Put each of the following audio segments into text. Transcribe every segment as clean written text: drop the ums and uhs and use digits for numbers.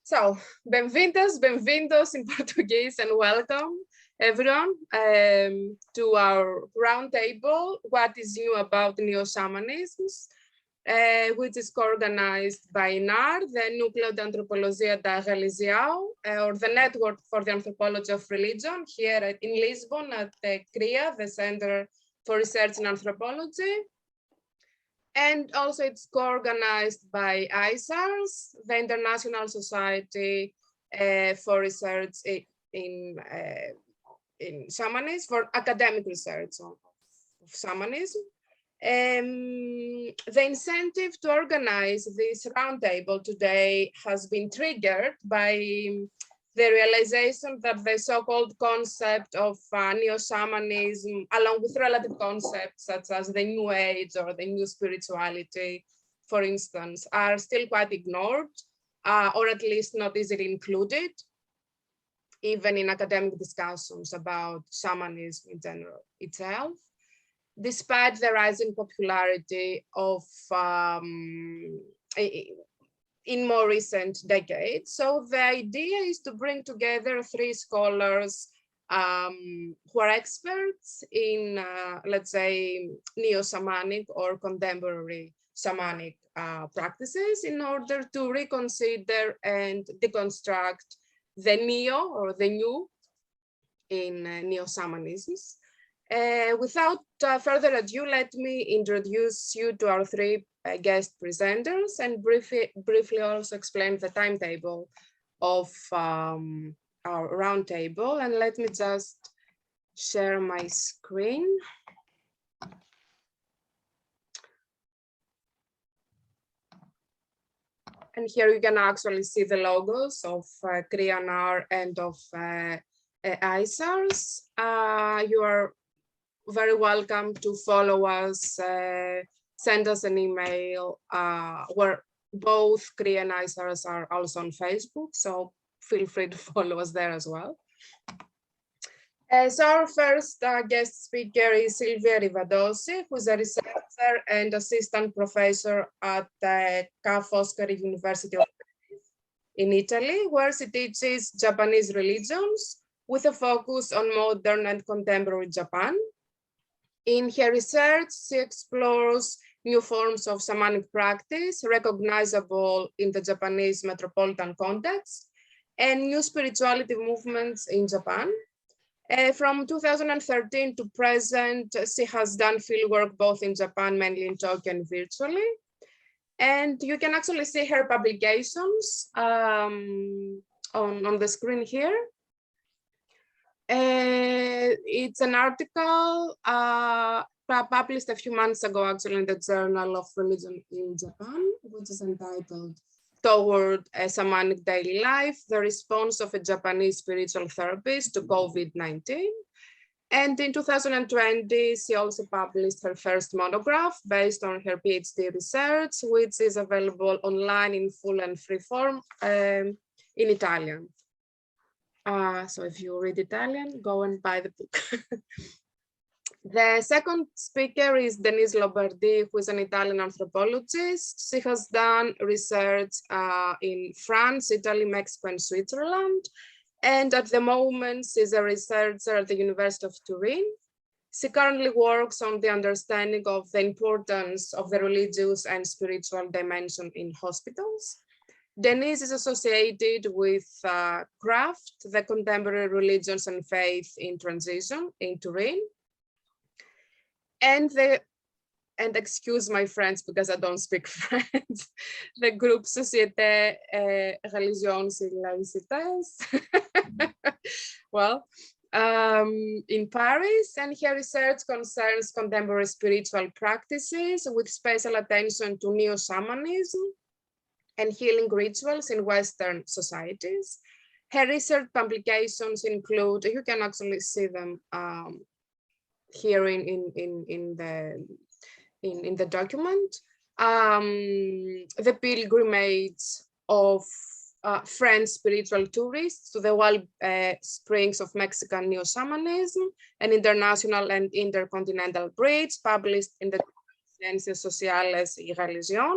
So, bem-vindas, bem-vindos in Portuguese, and welcome everyone to our roundtable, What is New About Neo-Shamanisms, which is co-organized by NAR, the Núcleo de Antropologia da Religião, or the Network for the Anthropology of Religion, here in Lisbon at the CRIA, the Center for Research in Anthropology. And also it's co-organized by ISARS, the International Society for Research in Shamanism, for academic research of shamanism. The incentive to organize this roundtable today has been triggered by the realization that the so-called concept of neo-shamanism, along with relative concepts such as the New Age or the New Spirituality, for instance, are still quite ignored, or at least not easily included, even in academic discussions about shamanism in general itself, despite the rising popularity of in more recent decades. So the idea is to bring together three scholars who are experts in, let's say, neo-shamanic or contemporary shamanic practices in order to reconsider and deconstruct the neo or the new in neo-shamanisms. Without further ado, let me introduce you to our three guest presenters and briefly also explain the timetable of our roundtable. And let me just share my screen. And here you can actually see the logos of CRIA-NAR and of ISARS. You are very welcome to follow us, send us an email, where both CRIA and ISARS are also on Facebook, so feel free to follow us there as well. So our first guest speaker is Silvia Rivadosi, who is a researcher and assistant professor at the Ca' Foscari University of in Italy, where she teaches Japanese religions with a focus on modern and contemporary Japan. In her research, she explores new forms of shamanic practice recognizable in the Japanese metropolitan context and new spirituality movements in Japan. From 2013 to present, she has done fieldwork both in Japan, mainly in Tokyo, and virtually. And you can actually see her publications on the screen here. It's an article published a few months ago, actually, in the Journal of Religion in Japan, which is entitled Toward a Shamanic Daily Life, the Response of a Japanese Spiritual Therapist to COVID-19. And in 2020, she also published her first monograph based on her PhD research, which is available online in full and free form in Italian. So if you read Italian, go and buy the book. The second speaker is Denis Loberde, who is an Italian anthropologist. She has done research in France, Italy, Mexico, and Switzerland. And at the moment, she's a researcher at the University of Turin. She currently works on the understanding of the importance of the religious and spiritual dimension in hospitals. Denis is associated with CRAFT, the Contemporary Religions and Faith in Transition in Turin. And excuse my French because I don't speak French, the group Société Religions et Laïcités, well, in Paris, and her research concerns contemporary spiritual practices with special attention to neo-shamanism and healing rituals in Western societies. Her research publications include, you can actually see them here in the document, the pilgrimage of French spiritual tourists to the wild springs of Mexican neo-shamanism, an international and intercontinental bridge published in the Ciencias Sociales y Religión,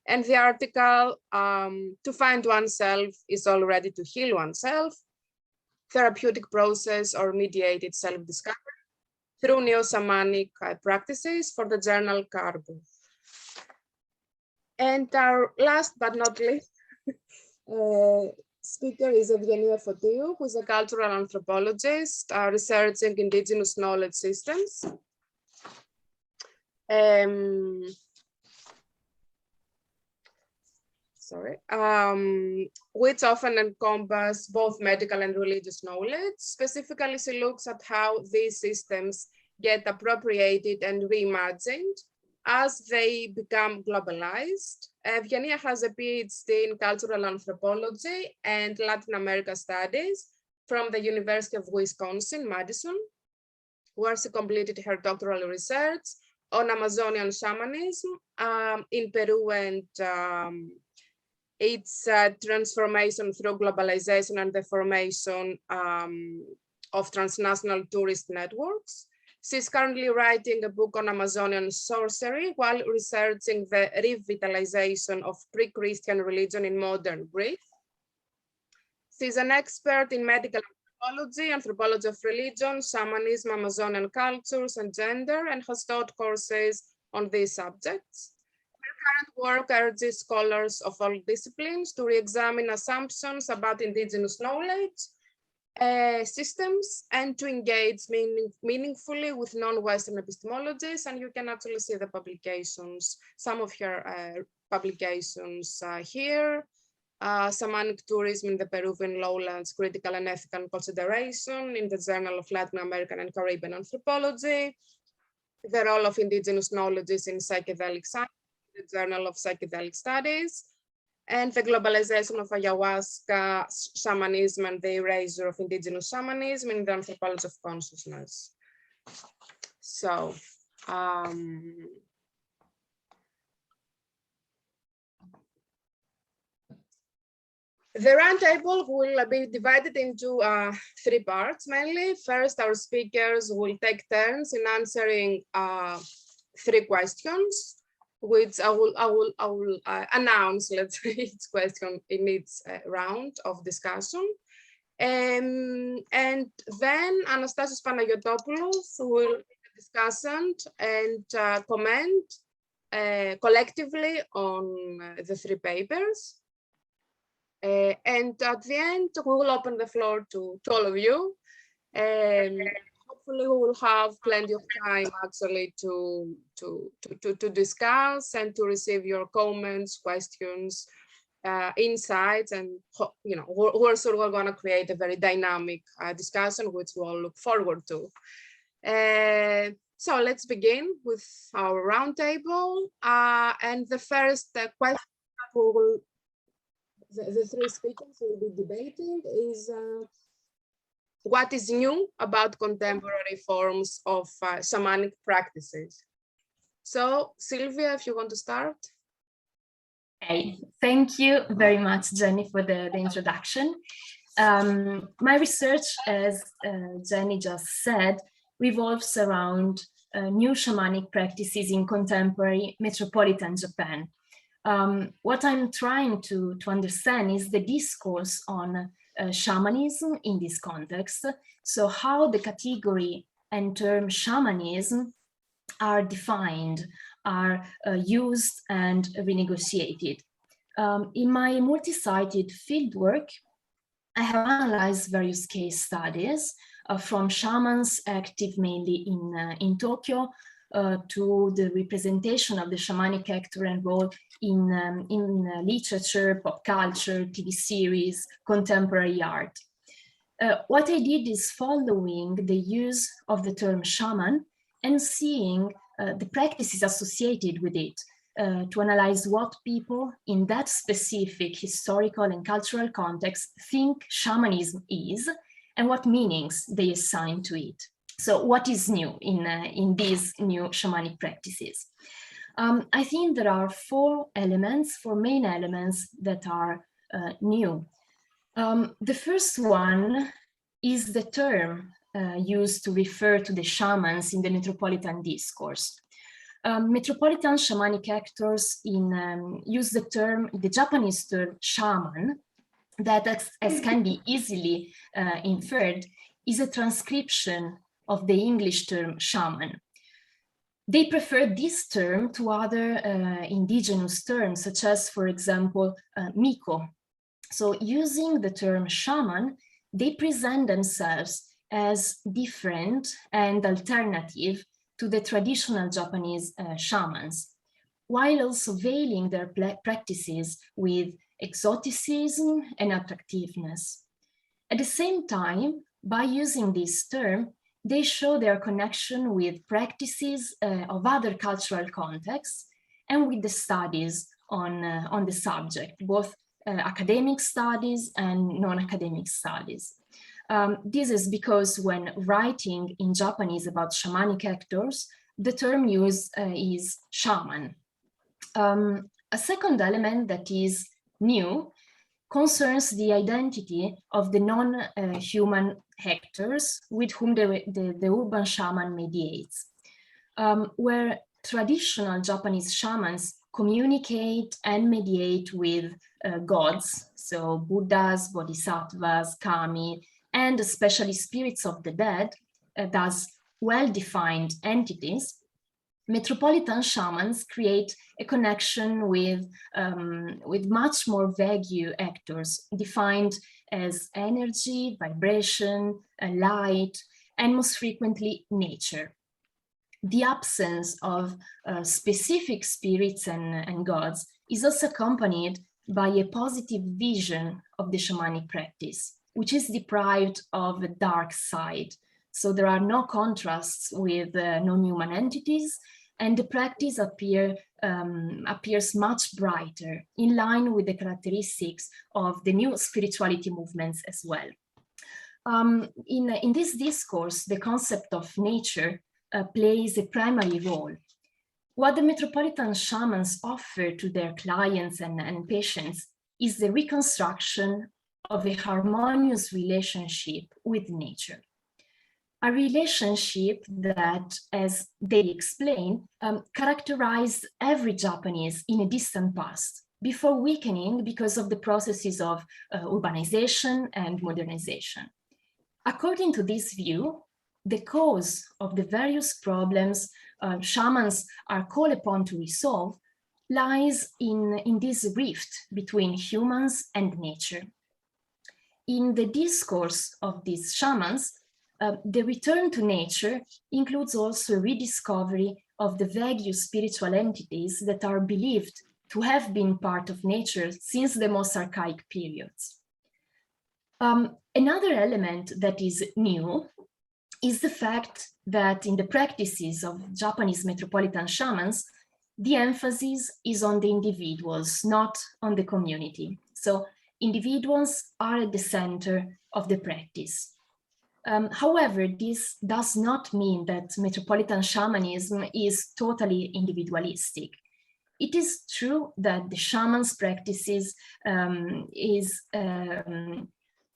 And the article, to find oneself is already to heal oneself, therapeutic process or mediated self-discovery through neo-shamanic practices, for the journal Cargo. And our last but not least speaker is Evgenia Fotiou, who is a cultural anthropologist researching indigenous knowledge systems. Which often encompass both medical and religious knowledge. Specifically, she looks at how these systems get appropriated and reimagined as they become globalized. Evgenia has a PhD in cultural anthropology and Latin America studies from the University of Wisconsin, Madison, where she completed her doctoral research on Amazonian shamanism in Peru and its transformation through globalization and the formation of transnational tourist networks. She's currently writing a book on Amazonian sorcery while researching the revitalization of pre-Christian religion in modern Greece. She's an expert in medical anthropology, anthropology of religion, shamanism, Amazonian cultures, and gender, and has taught courses on these subjects. Her current work urges scholars of all disciplines to re-examine assumptions about indigenous knowledge systems and to engage meaningfully with non-Western epistemologies. And you can actually see the publications, some of her publications here. Shamanic Tourism in the Peruvian Lowlands, Critical and Ethical Consideration in the Journal of Latin American and Caribbean Anthropology. The Role of Indigenous Knowledges in Psychedelic Science, the Journal of Psychedelic Studies, and the Globalization of Ayahuasca Shamanism and the Erasure of Indigenous Shamanism in the Anthropology of Consciousness. So, the roundtable will be divided into 3 parts mainly. First, our speakers will take turns in answering 3 questions, which I will announce, let's say, each question in each round of discussion. And then Anastasios Panagotopoulos will be the discussant and comment collectively on the 3 papers. And at the end, we will open the floor to all of you. Hopefully we will have plenty of time actually to discuss and to receive your comments, questions, insights, and we're sure we're going to create a very dynamic discussion, which we all look forward to. So let's begin with our roundtable. And the first question that we will, the 3 speakers will be debating is what is new about contemporary forms of shamanic practices. So Sylvia, if you want to start. Okay, thank you very much, Jenny, for the introduction. My research, as Jenny just said, revolves around new shamanic practices in contemporary metropolitan Japan. What I'm trying to understand is the discourse on shamanism in this context. So how the category and term shamanism are defined, are used and renegotiated. In my multi-sited fieldwork, I have analyzed various case studies from shamans active mainly in Tokyo to the representation of the shamanic actor and role in literature, pop culture, TV series, contemporary art. What I did is following the use of the term shaman and seeing the practices associated with it to analyze what people in that specific historical and cultural context think shamanism is and what meanings they assign to it. So what is new in these new shamanic practices? I think there are 4 main elements that are new. The first one is the term used to refer to the shamans in the metropolitan discourse. Metropolitan shamanic actors use the Japanese term shaman, that as can be easily inferred, is a transcription of the English term shaman. They prefer this term to other indigenous terms, such as, for example, Miko. So using the term shaman, they present themselves as different and alternative to the traditional Japanese shamans, while also veiling their practices with exoticism and attractiveness. At the same time, by using this term, they show their connection with practices of other cultural contexts and with the studies on the subject, both academic studies and non-academic studies. This is because when writing in Japanese about shamanic actors, the term used is shaman. A second element that is new concerns the identity of the non-human actors with whom the urban shaman mediates, where traditional Japanese shamans communicate and mediate with gods, so Buddhas, Bodhisattvas, Kami, and especially spirits of the dead, thus well-defined entities. Metropolitan shamans create a connection with much more vague actors defined as energy, vibration, light, and most frequently nature. The absence of specific spirits and gods is also accompanied by a positive vision of the shamanic practice, which is deprived of a dark side. So there are no contrasts with non-human entities, and the practice appears much brighter, in line with the characteristics of the new spirituality movements as well. In this discourse, the concept of nature plays a primary role. What the metropolitan shamans offer to their clients and patients is the reconstruction of a harmonious relationship with nature. A relationship that, as they explain, characterized every Japanese in a distant past, before weakening because of the processes of urbanization and modernization. According to this view, the cause of the various problems shamans are called upon to resolve lies in this rift between humans and nature. In the discourse of these shamans, the return to nature includes also a rediscovery of the vague spiritual entities that are believed to have been part of nature since the most archaic periods. Another element that is new is the fact that in the practices of Japanese metropolitan shamans, the emphasis is on the individuals, not on the community. So individuals are at the center of the practice. However, this does not mean that metropolitan shamanism is totally individualistic. It is true that the shaman's practices is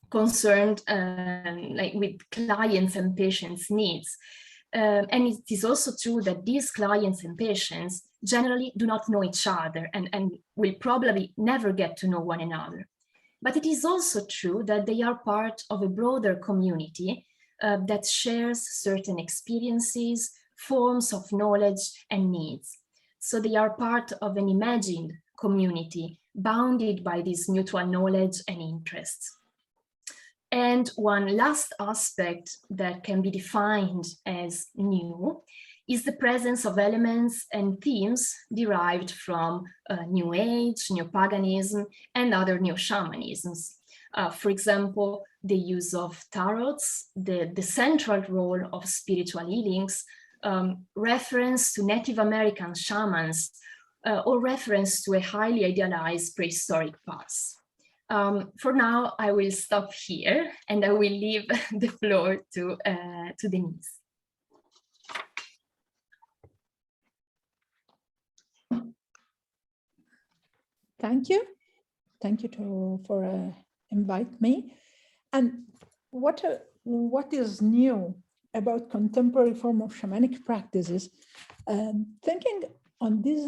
concerned like with clients and patients' needs. And it is also true that these clients and patients generally do not know each other and will probably never get to know one another. But it is also true that they are part of a broader community that shares certain experiences, forms of knowledge and needs. So they are part of an imagined community bounded by this mutual knowledge and interests. And one last aspect that can be defined as new is the presence of elements and themes derived from New Age, Neo-paganism, and other neo-shamanisms. For example, the use of tarots, the central role of spiritual healings, reference to Native American shamans, or reference to a highly idealized prehistoric past. For now, I will stop here and I will leave the floor to Denis. Thank you. Thank you for invite me. And what is new about contemporary form of shamanic practices, thinking on this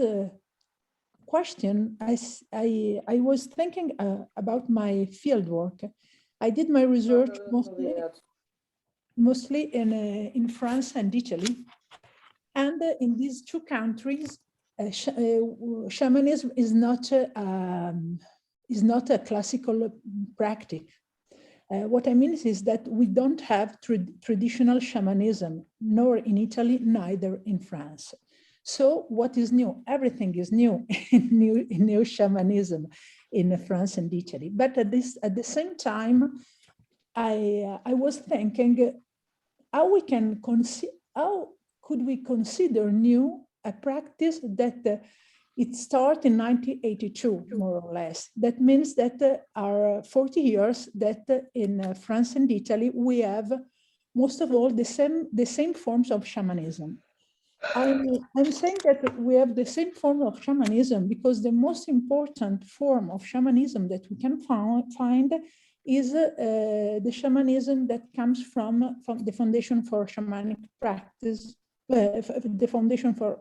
question, I was thinking about my field work. I did my research mostly in France and Italy. And in these two countries, shamanism is not a classical practice. What I mean is that we don't have traditional shamanism, nor in Italy, neither in France. So what is new? Everything is new in neo-shamanism in France and Italy. But at the same time, I was thinking how could we consider new a practice that it started in 1982, more or less. That means that are 40 years that in France and Italy, we have most of all the same forms of shamanism. I'm saying that we have the same form of shamanism because the most important form of shamanism that we can find is the shamanism that comes from the Foundation for Shamanic Practice, the Foundation for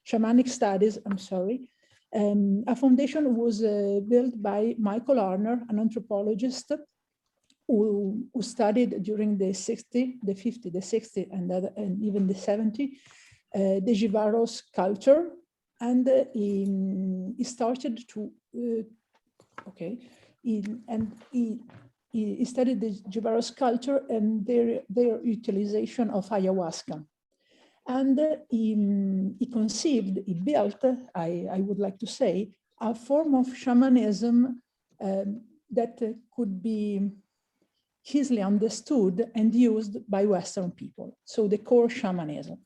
Shamanic Studies. I'm sorry. A foundation was built by Michael Arner, an anthropologist who studied during the 60s, the 50s, the 60s, and even the 70s, the Jivaros culture, and he started to he studied the Jivaros culture and their utilization of ayahuasca. And he conceived, he built, I would like to say, a form of shamanism that could be easily understood and used by Western people. So the core shamanism.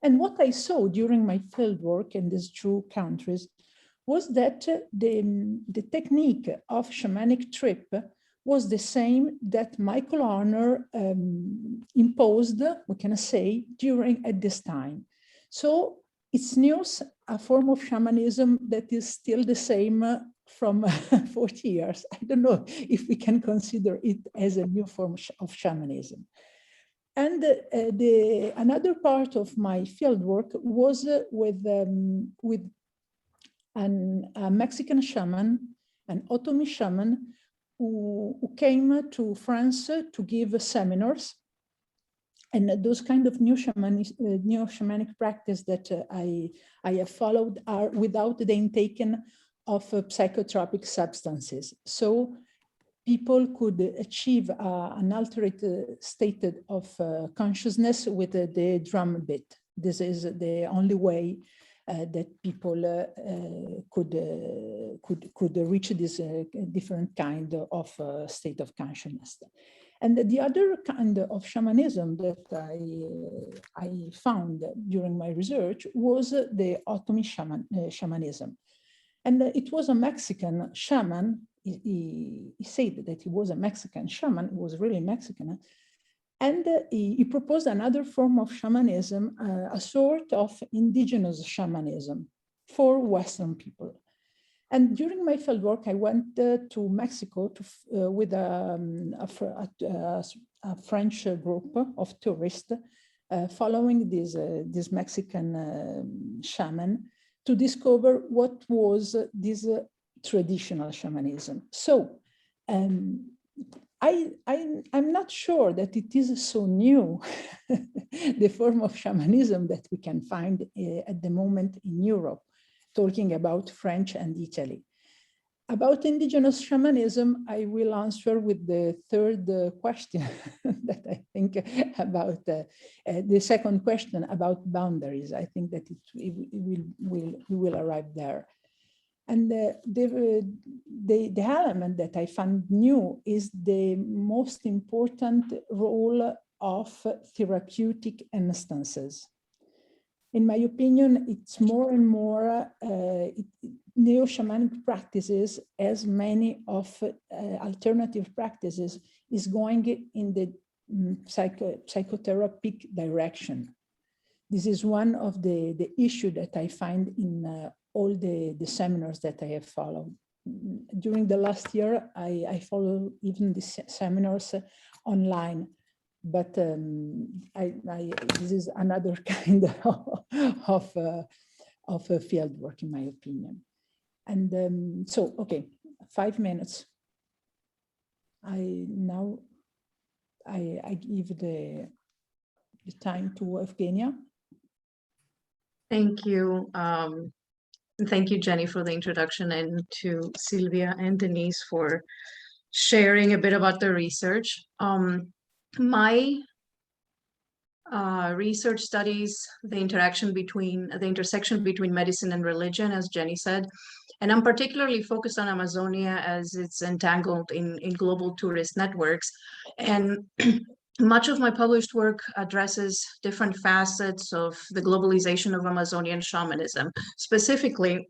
And what I saw during my fieldwork in these two countries was that the technique of shamanic trip was the same that Michael Arner imposed, we can say, at this time. So it's new, a form of shamanism that is still the same from 40 years. I don't know if we can consider it as a new form of shamanism. And another part of my fieldwork was with a Mexican shaman, an Otomi shaman, who came to France to give seminars. And those kind of neo-shamanic practice that I have followed are without the intake of psychotropic substances. So people could achieve an altered state of consciousness with the drum beat. This is the only way that people could reach this different kind of state of consciousness. And the other kind of shamanism that I found during my research was the Otomi shamanism. And it was a Mexican shaman. He said that he was a Mexican shaman, he was really Mexican. And he proposed another form of shamanism, a sort of indigenous shamanism for Western people. And during my fieldwork, I went to Mexico with a French group of tourists following this Mexican shaman to discover what was this traditional shamanism. So I'm not sure that it is so new, the form of shamanism that we can find at the moment in Europe, talking about French and Italy. About indigenous shamanism, I will answer with the third question that I think about the second question about boundaries. I think that we will arrive there. And the element that I found new is the most important role of therapeutic instances. In my opinion, it's more and more neo-shamanic practices, as many of alternative practices, is going in the psychotherapeutic direction. This is one of the issue that I find in all the seminars that I have followed. during the last year, I follow even the seminars online, but this is another kind of a field work, in my opinion. And so, okay, 5 minutes. I give the time to Evgenia. Thank you. Thank you, Jenny, for the introduction, and to Sylvia and Denise for sharing a bit about the research. My research studies the intersection between medicine and religion, as Jenny said, and I'm particularly focused on Amazonia as it's entangled in global tourist networks. And much of my published work addresses different facets of the globalization of Amazonian shamanism. Specifically,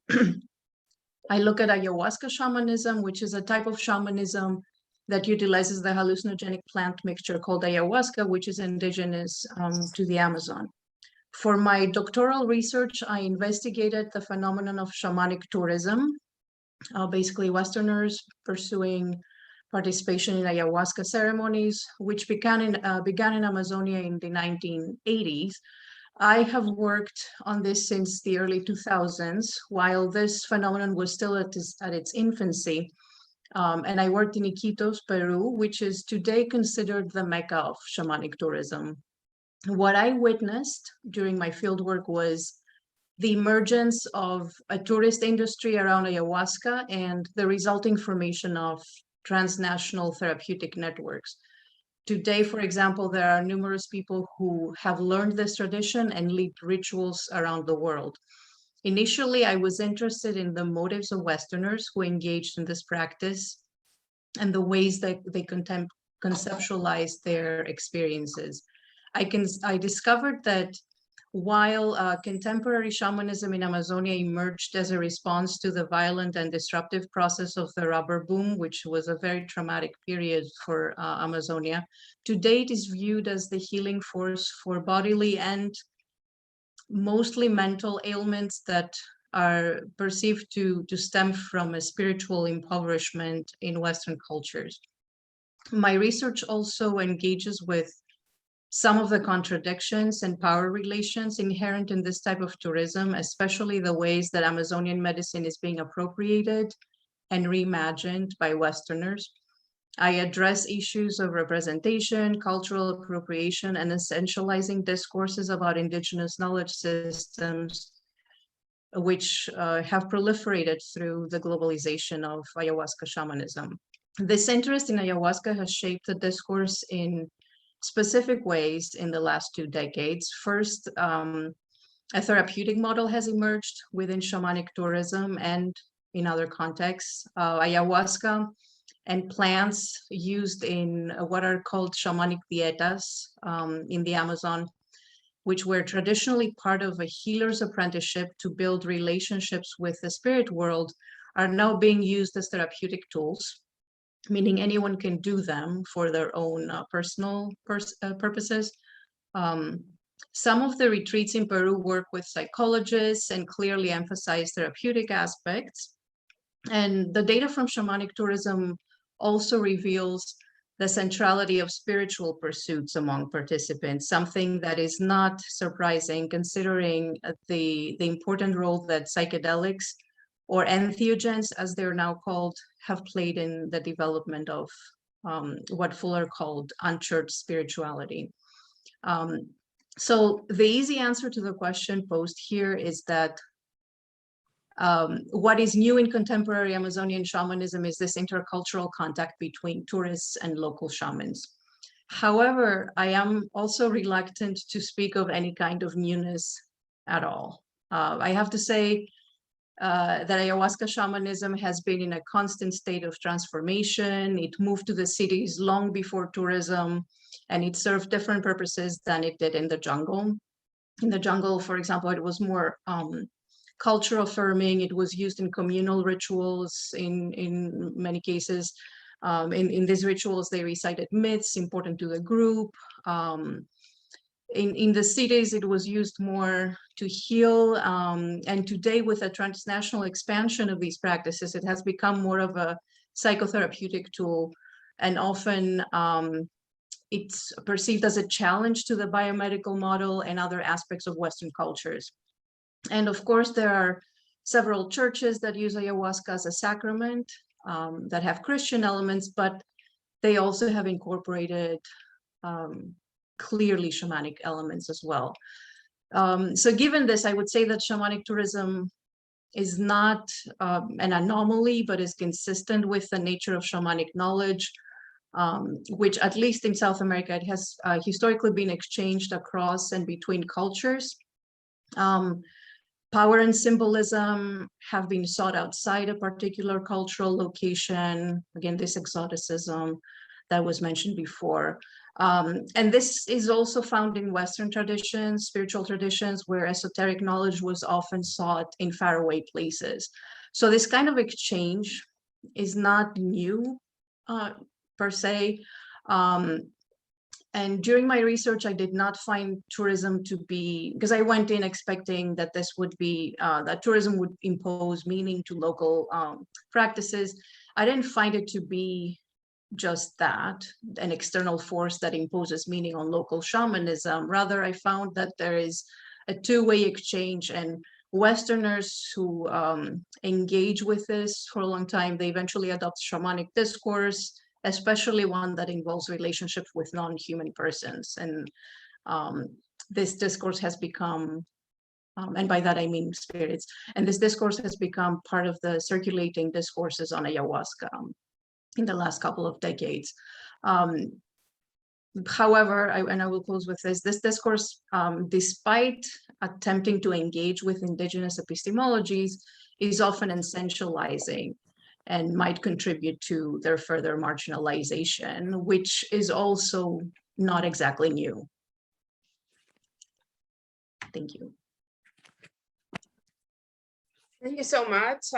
I look at Ayahuasca Shamanism, which is a type of shamanism that utilizes the hallucinogenic plant mixture called ayahuasca, which is indigenous to the Amazon. For my doctoral research, I investigated the phenomenon of shamanic tourism, basically Westerners pursuing participation in ayahuasca ceremonies, which began in Amazonia in the 1980s. I have worked on this since the early 2000s, while this phenomenon was still at its infancy. And I worked in Iquitos, Peru, which is today considered the Mecca of shamanic tourism. What I witnessed during my fieldwork was the emergence of a tourist industry around ayahuasca and the resulting formation of transnational therapeutic networks. Today, for example, there are numerous people who have learned this tradition and lead rituals around the world. Initially, I was interested in the motives of Westerners who engaged in this practice and the ways that they conceptualize their experiences. I discovered that while contemporary shamanism in Amazonia emerged as a response to the violent and disruptive process of the rubber boom, which was a very traumatic period for Amazonia, today it is viewed as the healing force for bodily and mostly mental ailments that are perceived to stem from a spiritual impoverishment in Western cultures. My research also engages with some of the contradictions and power relations inherent in this type of tourism, especially the ways that Amazonian medicine is being appropriated and reimagined by Westerners. I address issues of representation, cultural appropriation, and essentializing discourses about indigenous knowledge systems, which have proliferated through the globalization of ayahuasca shamanism. This interest in ayahuasca has shaped the discourse in specific ways in the last 2 decades. First, a therapeutic model has emerged within shamanic tourism and in other contexts. Ayahuasca and plants used in what are called shamanic dietas in the Amazon, which were traditionally part of a healer's apprenticeship to build relationships with the spirit world, are now being used as therapeutic tools, meaning anyone can do them for their own personal purposes. Some of the retreats in Peru work with psychologists and clearly emphasize therapeutic aspects. And the data from shamanic tourism also reveals the centrality of spiritual pursuits among participants, something that is not surprising considering the important role that psychedelics, or entheogens as they're now called, have played in the development of what Fuller called unchurched spirituality. So the easy answer to the question posed here is that what is new in contemporary Amazonian shamanism is this intercultural contact between tourists and local shamans. However, I am also reluctant to speak of any kind of newness at all. I have to say that ayahuasca shamanism has been in a constant state of transformation. It moved to the cities long before tourism, and it served different purposes than it did in the jungle. In the jungle, for example, it was more culture affirming. It was used in communal rituals in many cases. In these rituals, they recited myths important to the group. in the cities, it was used more to heal. And today, with a transnational expansion of these practices, it has become more of a psychotherapeutic tool. And often it's perceived as a challenge to the biomedical model and other aspects of Western cultures. And of course, there are several churches that use ayahuasca as a sacrament that have Christian elements, but they also have incorporated clearly shamanic elements as well. So given this, I would say that shamanic tourism is not an anomaly, but is consistent with the nature of shamanic knowledge, which at least in South America, it has historically been exchanged across and between cultures. Power and symbolism have been sought outside a particular cultural location. Again, this exoticism that was mentioned before. And this is also found in Western traditions, spiritual traditions, where esoteric knowledge was often sought in faraway places. So this kind of exchange is not new per se. And during my research, I did not find tourism to be, because I went in expecting that this would be, that tourism would impose meaning to local practices. I didn't find it to be just that, an external force that imposes meaning on local shamanism. Rather, I found that there is a two-way exchange, and Westerners who engage with this for a long time, they eventually adopt shamanic discourse, especially one that involves relationships with non-human persons. And this discourse has become, and by that I mean spirits, and this discourse has become part of the circulating discourses on ayahuasca in the last couple of decades. However, and I will close with this discourse, despite attempting to engage with indigenous epistemologies, is often essentializing and might contribute to their further marginalization, which is also not exactly new. Thank you. Thank you so much.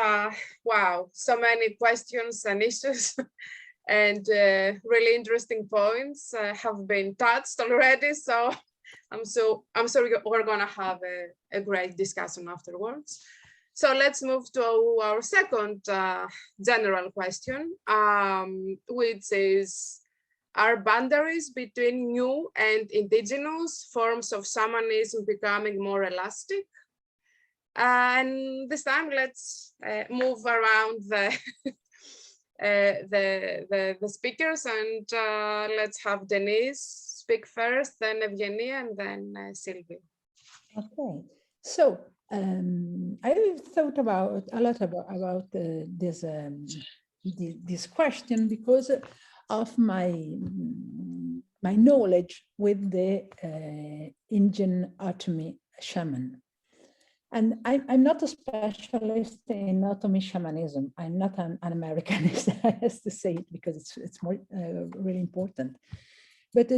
Wow, so many questions and issues and really interesting points have been touched already. So I'm sure we're gonna have a great discussion afterwards. So let's move to our second general question, which is, are boundaries between new and indigenous forms of shamanism becoming more elastic? And this time, let's move around the speakers, and let's have Denis speak first, then Evgenia, and then Sylvie. Okay, so I've thought a lot about this question because of my knowledge with the Indian Atomy shaman. And I'm not a specialist in Atomy shamanism. I'm not an Americanist, I have to say it, because it's more really important. But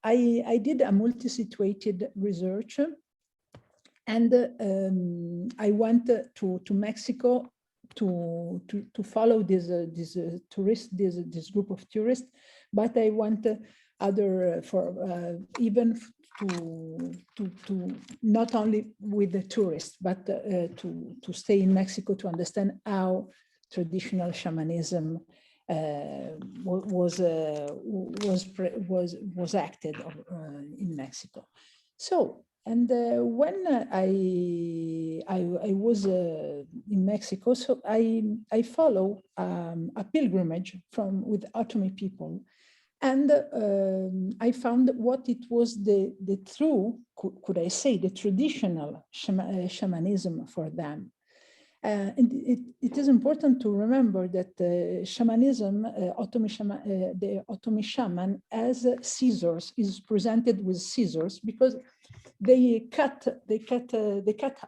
I did a multi-situated research, and I went to Mexico to follow this group of tourists, but I went even to not only with the tourists, but to stay in Mexico to understand how traditional shamanism was acted in Mexico. So, and when I was in Mexico, so I follow a pilgrimage with Atomy people. And I found what it was the true, could I say, the traditional shamanism for them. And it is important to remember that shamanism, the Atomy shaman, as scissors, is presented with scissors because they cut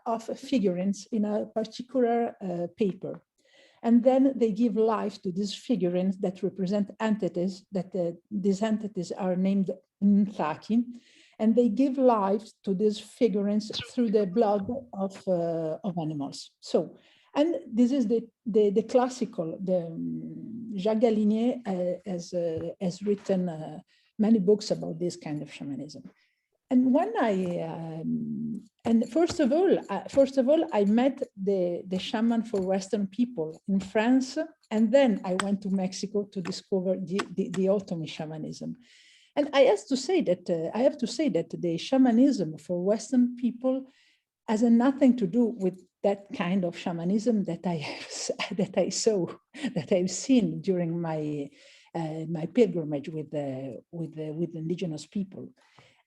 off figurines in a particular paper. And then they give life to these figurines that represent entities, that these entities are named Nthaki, and they give life to these figurines through the blood of animals. So, and this is the classical, Jacques Galinier has written many books about this kind of shamanism. and when and first of all, I met the shaman for Western people in France, and then I went to Mexico to discover the Otomi shamanism. And I have to say that the shamanism for Western people has nothing to do with that kind of shamanism that I've seen during my my pilgrimage with indigenous people.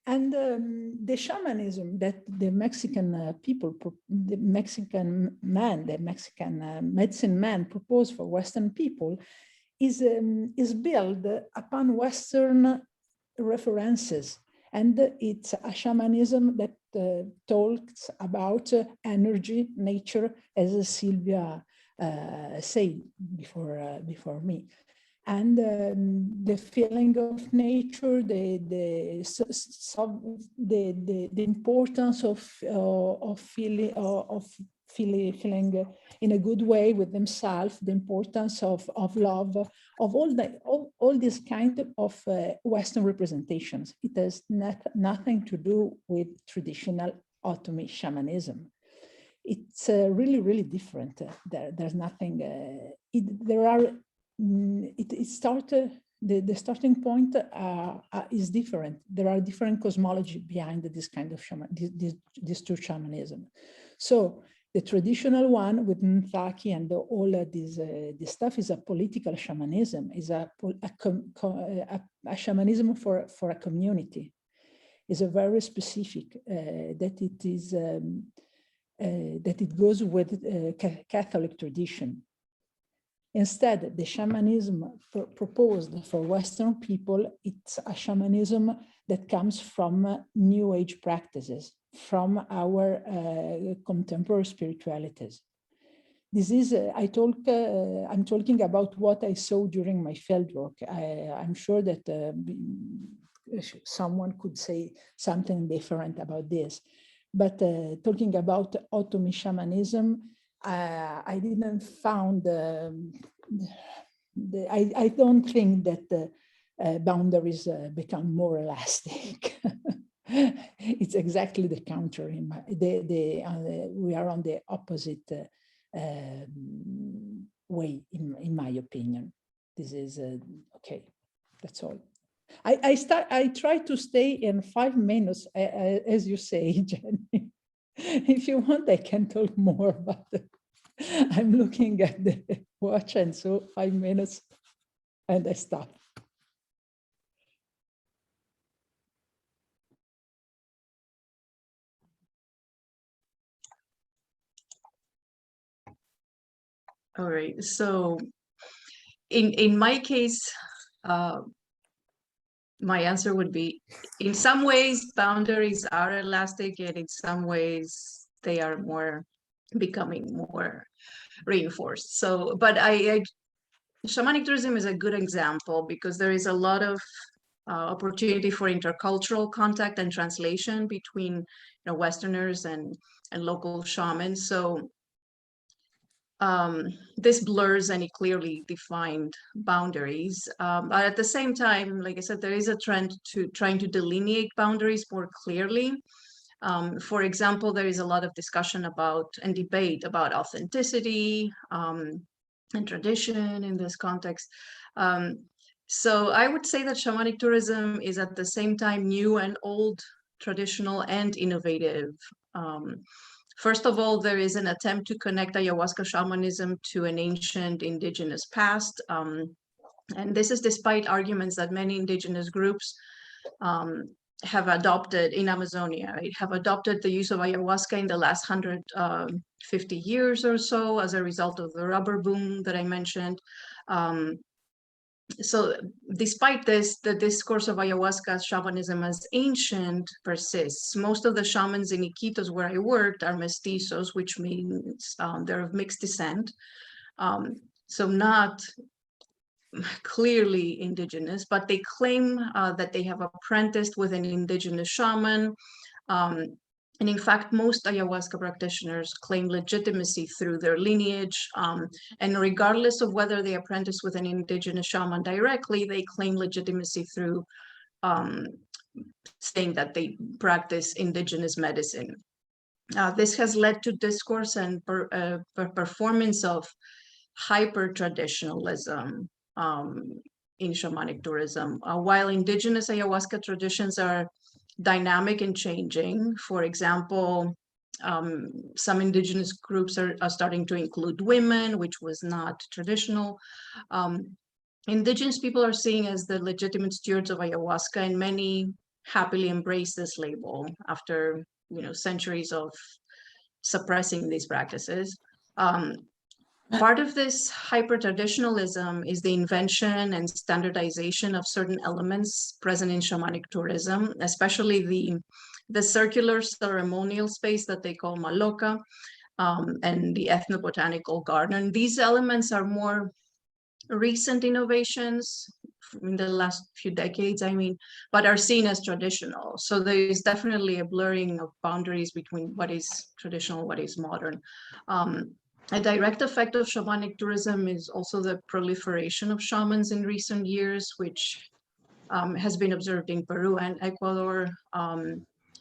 And the shamanism that the Mexican people, the Mexican medicine man proposed for Western people is built upon Western references. And it's a shamanism that talks about energy, nature, as Sylvia said before me. And the feeling of nature, the importance of feeling in a good way with themselves, the importance of love, of all these kind of Western representations. It has nothing to do with traditional Otomi shamanism. It's really, really different. There's nothing. The starting point is different. There are different cosmology behind this kind of these two shamanism. So the traditional one with Nthaki and all this stuff is a political shamanism, is a shamanism for a community. Is a very specific that it is that it goes with Catholic tradition. Instead, the shamanism proposed for Western people, it's a shamanism that comes from New Age practices, from our contemporary spiritualities. This is, I'm talking about what I saw during my fieldwork. I'm sure that someone could say something different about this. But talking about Otomi shamanism, I didn't found I don't think that the boundaries become more elastic. It's exactly the counter. We are on the opposite way, in my opinion. This is okay. That's all. I try to stay in 5 minutes, as you say, Jenny. If you want, I can talk more, but I'm looking at the watch, and so 5 minutes, and I stop. All right. So in my case, my answer would be, in some ways, boundaries are elastic, and in some ways, they are becoming more reinforced. So, but shamanic tourism is a good example because there is a lot of opportunity for intercultural contact and translation between Westerners and local shamans. So this blurs any clearly defined boundaries. But at the same time, like I said, there is a trend to trying to delineate boundaries more clearly. For example, there is a lot of discussion about and debate about authenticity and tradition in this context. So I would say that shamanic tourism is at the same time new and old, traditional and innovative. First of all, there is an attempt to connect ayahuasca shamanism to an ancient indigenous past. And this is despite arguments that many indigenous groups have adopted in Amazonia, right? Have adopted the use of ayahuasca in the last 150 years or so as a result of the rubber boom that I mentioned. So despite this, the discourse of ayahuasca shamanism as ancient persists. Most of the shamans in Iquitos, where I worked, are mestizos, which means they're of mixed descent. So not clearly indigenous, but they claim that they have apprenticed with an indigenous shaman. And in fact, most ayahuasca practitioners claim legitimacy through their lineage. And regardless of whether they apprentice with an indigenous shaman directly, they claim legitimacy through saying that they practice indigenous medicine. This has led to discourse and performance of hyper-traditionalism in shamanic tourism. While indigenous ayahuasca traditions are dynamic and changing, for example, some indigenous groups are starting to include women, which was not traditional. Indigenous people are seen as the legitimate stewards of ayahuasca, and many happily embrace this label after centuries of suppressing these practices. Part of this hyper-traditionalism is the invention and standardization of certain elements present in shamanic tourism, especially the circular ceremonial space that they call maloka, and the ethnobotanical garden. These elements are more recent innovations in the last few decades, but are seen as traditional. So there is definitely a blurring of boundaries between what is traditional, what is modern. A direct effect of shamanic tourism is also the proliferation of shamans in recent years, which has been observed in Peru and Ecuador.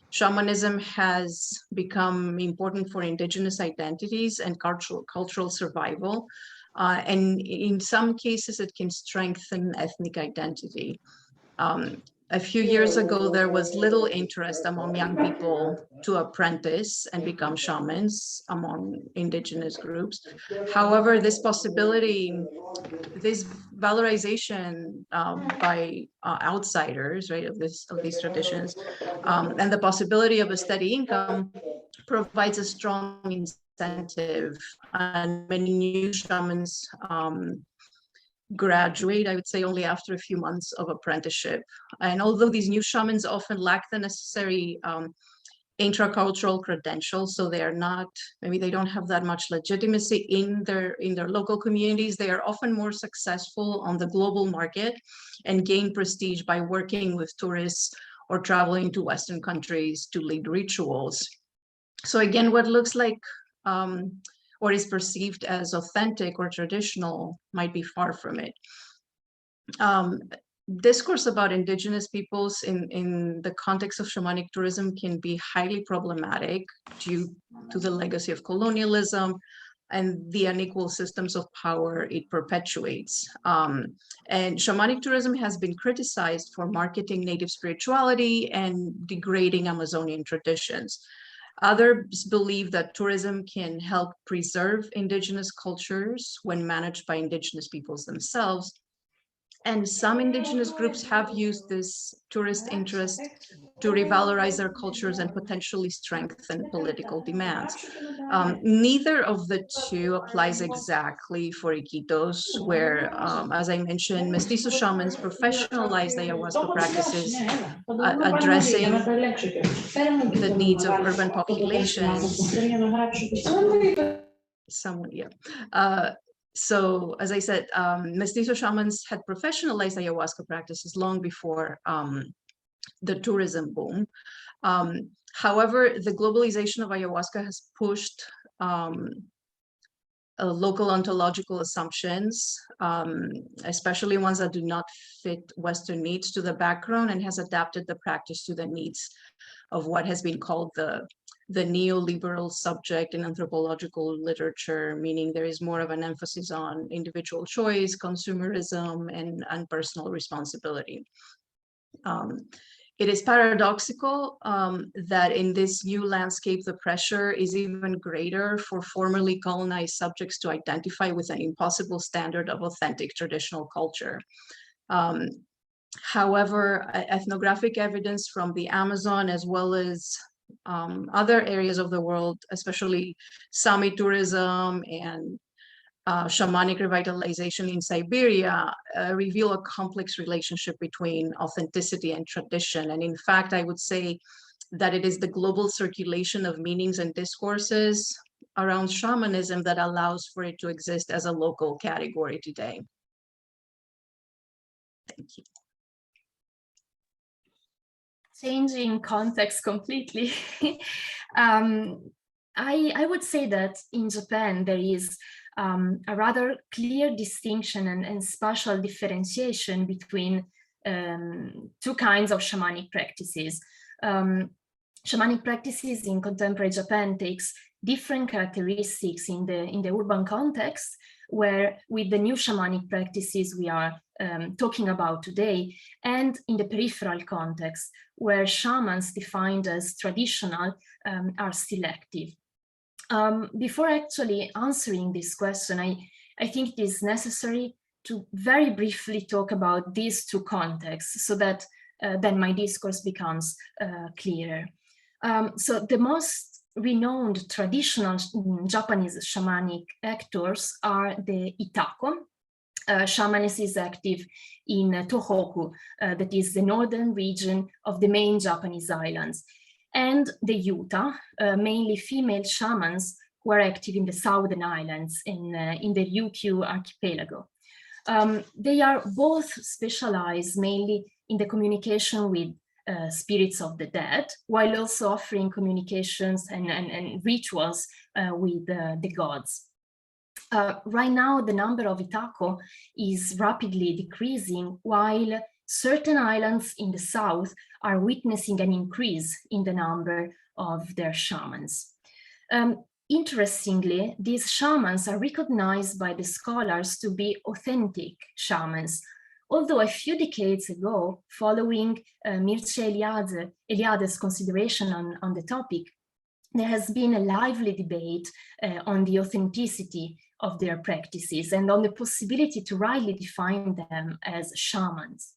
Shamanism has become important for indigenous identities and cultural survival. And in some cases, it can strengthen ethnic identity. A few years ago, there was little interest among young people to apprentice and become shamans among indigenous groups. However, this valorization by outsiders, right, of these traditions, and the possibility of a steady income provides a strong incentive, and many new shamans graduate, I would say, only after a few months of apprenticeship. And although these new shamans often lack the necessary intracultural credentials, so they are not, maybe they don't have that much legitimacy in their local communities, they are often more successful on the global market and gain prestige by working with tourists or traveling to Western countries to lead rituals. So again, what looks like or is perceived as authentic or traditional might be far from it. Discourse about indigenous peoples in the context of shamanic tourism can be highly problematic due to the legacy of colonialism and the unequal systems of power it perpetuates. And shamanic tourism has been criticized for marketing native spirituality and degrading Amazonian traditions. Others believe that tourism can help preserve indigenous cultures when managed by indigenous peoples themselves. And some indigenous groups have used this tourist interest to revalorize their cultures and potentially strengthen political demands. Neither of the two applies exactly for Iquitos, where, as I mentioned, mestizo shamans professionalize ayahuasca practices, addressing the needs of urban populations. So, as I said, mestizo shamans had professionalized ayahuasca practices long before the tourism boom. However, the globalization of ayahuasca has pushed local ontological assumptions, especially ones that do not fit Western needs, to the background, and has adapted the practice to the needs of what has been called the neoliberal subject in anthropological literature, meaning there is more of an emphasis on individual choice, consumerism, and personal responsibility. It is paradoxical that in this new landscape, the pressure is even greater for formerly colonized subjects to identify with an impossible standard of authentic traditional culture. However, ethnographic evidence from the Amazon, as well as other areas of the world, especially Sami tourism and shamanic revitalization in Siberia, reveal a complex relationship between authenticity and tradition. And in fact, I would say that it is the global circulation of meanings and discourses around shamanism that allows for it to exist as a local category today. Thank you. Changing context completely. I would say that in Japan, there is a rather clear distinction and spatial differentiation between two kinds of shamanic practices. Shamanic practices in contemporary Japan takes different characteristics in the urban context, where with the new shamanic practices we are talking about today, and in the peripheral context, where shamans defined as traditional are still active. Before actually answering this question, I think it is necessary to very briefly talk about these two contexts so that then my discourse becomes clearer. So the most renowned traditional Japanese shamanic actors are the Itako. Shamanism is active in Tohoku, that is the northern region of the main Japanese islands, and the Yuta, mainly female shamans who are active in the southern islands in the Ryukyu archipelago. They are both specialized mainly in the communication with spirits of the dead, while also offering communications and rituals with the gods. Right now, the number of Itako is rapidly decreasing, while certain islands in the south are witnessing an increase in the number of their shamans. Interestingly, these shamans are recognized by the scholars to be authentic shamans, although a few decades ago, following Mircea Eliade's consideration on the topic, there has been a lively debate on the authenticity of their practices and on the possibility to rightly define them as shamans.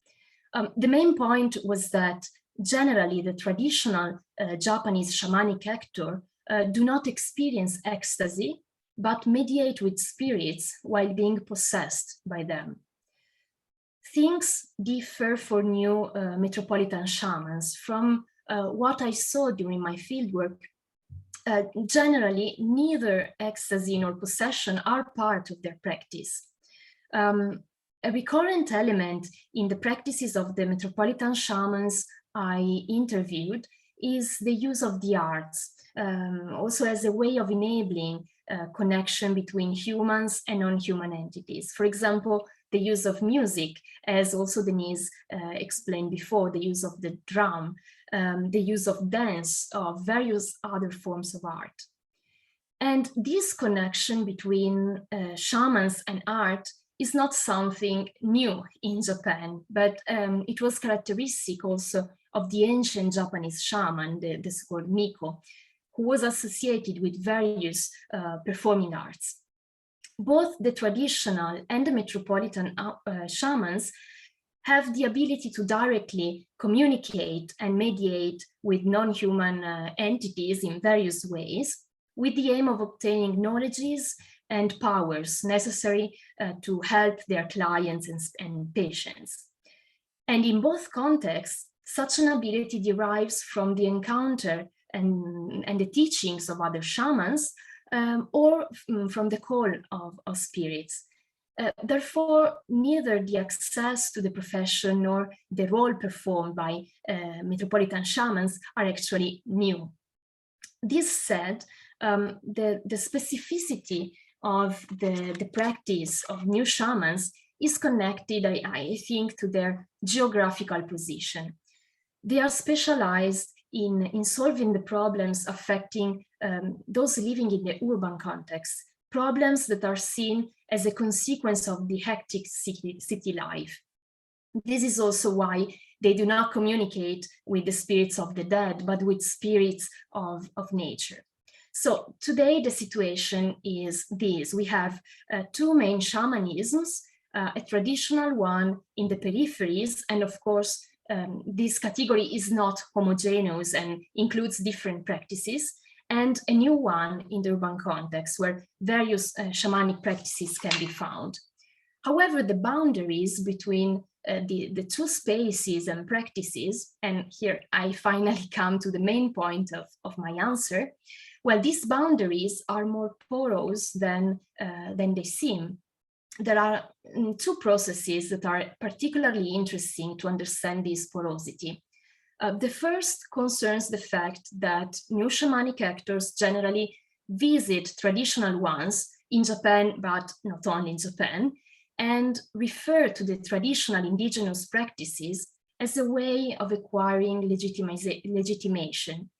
The main point was that generally the traditional Japanese shamanic actor do not experience ecstasy, but mediate with spirits while being possessed by them. Things differ for new metropolitan shamans. From what I saw during my fieldwork, generally neither ecstasy nor possession are part of their practice. A recurrent element in the practices of the metropolitan shamans I interviewed is the use of the arts, also as a way of enabling connection between humans and non-human entities. For example, the use of music, as also Denis explained before, the use of the drum, the use of dance, of various other forms of art. And this connection between shamans and art is not something new in Japan, but it was characteristic also of the ancient Japanese shaman, the so-called Miko, who was associated with various performing arts. Both the traditional and the metropolitan shamans have the ability to directly communicate and mediate with non-human entities in various ways, with the aim of obtaining knowledges and powers necessary to help their clients and patients. And in both contexts, such an ability derives from the encounter and the teachings of other shamans, or from the call of spirits. Therefore, neither the access to the profession nor the role performed by metropolitan shamans are actually new. This said, the specificity of the practice of new shamans is connected, I think, to their geographical position. They are specialized in solving the problems affecting those living in the urban context, problems that are seen as a consequence of the hectic city life. This is also why they do not communicate with the spirits of the dead, but with spirits of nature. So today the situation is this. We have two main shamanisms, a traditional one in the peripheries, and of course, this category is not homogeneous and includes different practices, and a new one in the urban context where various shamanic practices can be found. However, the boundaries between the two spaces and practices, and here I finally come to the main point of my answer, well, these boundaries are more porous than they seem. There are two processes that are particularly interesting to understand this porosity. The first concerns the fact that new shamanic actors generally visit traditional ones in Japan, but not only in Japan, and refer to the traditional indigenous practices as a way of acquiring legitimation.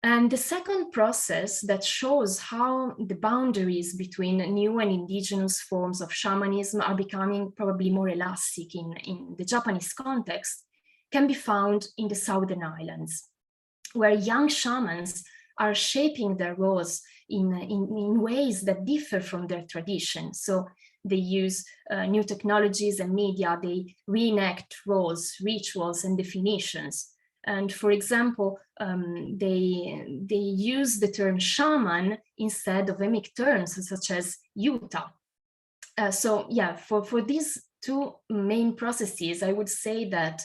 And the second process that shows how the boundaries between new and indigenous forms of shamanism are becoming probably more elastic in the Japanese context can be found in the Southern Islands, where young shamans are shaping their roles in ways that differ from their tradition. So they use new technologies and media, they reenact roles, rituals, and definitions. And for example, they use the term shaman instead of emic terms such as Utah. So yeah, for these two main processes, I would say that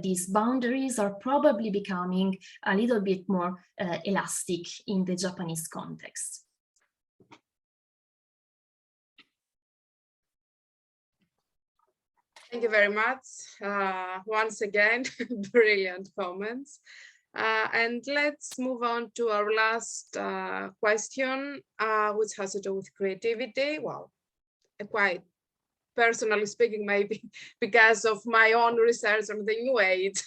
these boundaries are probably becoming a little bit more elastic in the Japanese context. Thank you very much. Once again, brilliant comments. And let's move on to our last question, which has to do with creativity. Well, quite personally speaking, maybe because of my own research on the New Age,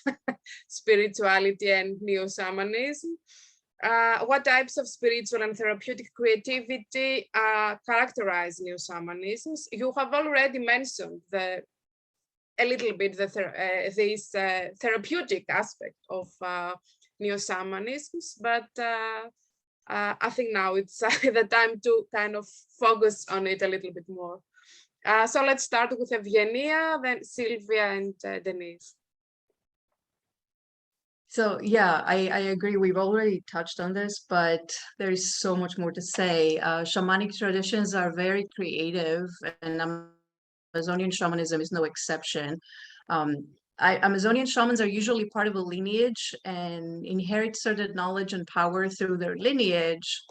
spirituality and neo-shamanism. What types of spiritual and therapeutic creativity characterize neo-shamanisms? You have already mentioned a little bit this therapeutic aspect of neo-shamanisms, but I think now it's the time to kind of focus on it a little bit more. So let's start with Evgenia, then Sylvia and Denis. So yeah, I agree. We've already touched on this, but there is so much more to say. Shamanic traditions are very creative, and Amazonian shamanism is no exception. Amazonian shamans are usually part of a lineage and inherit certain knowledge and power through their lineage,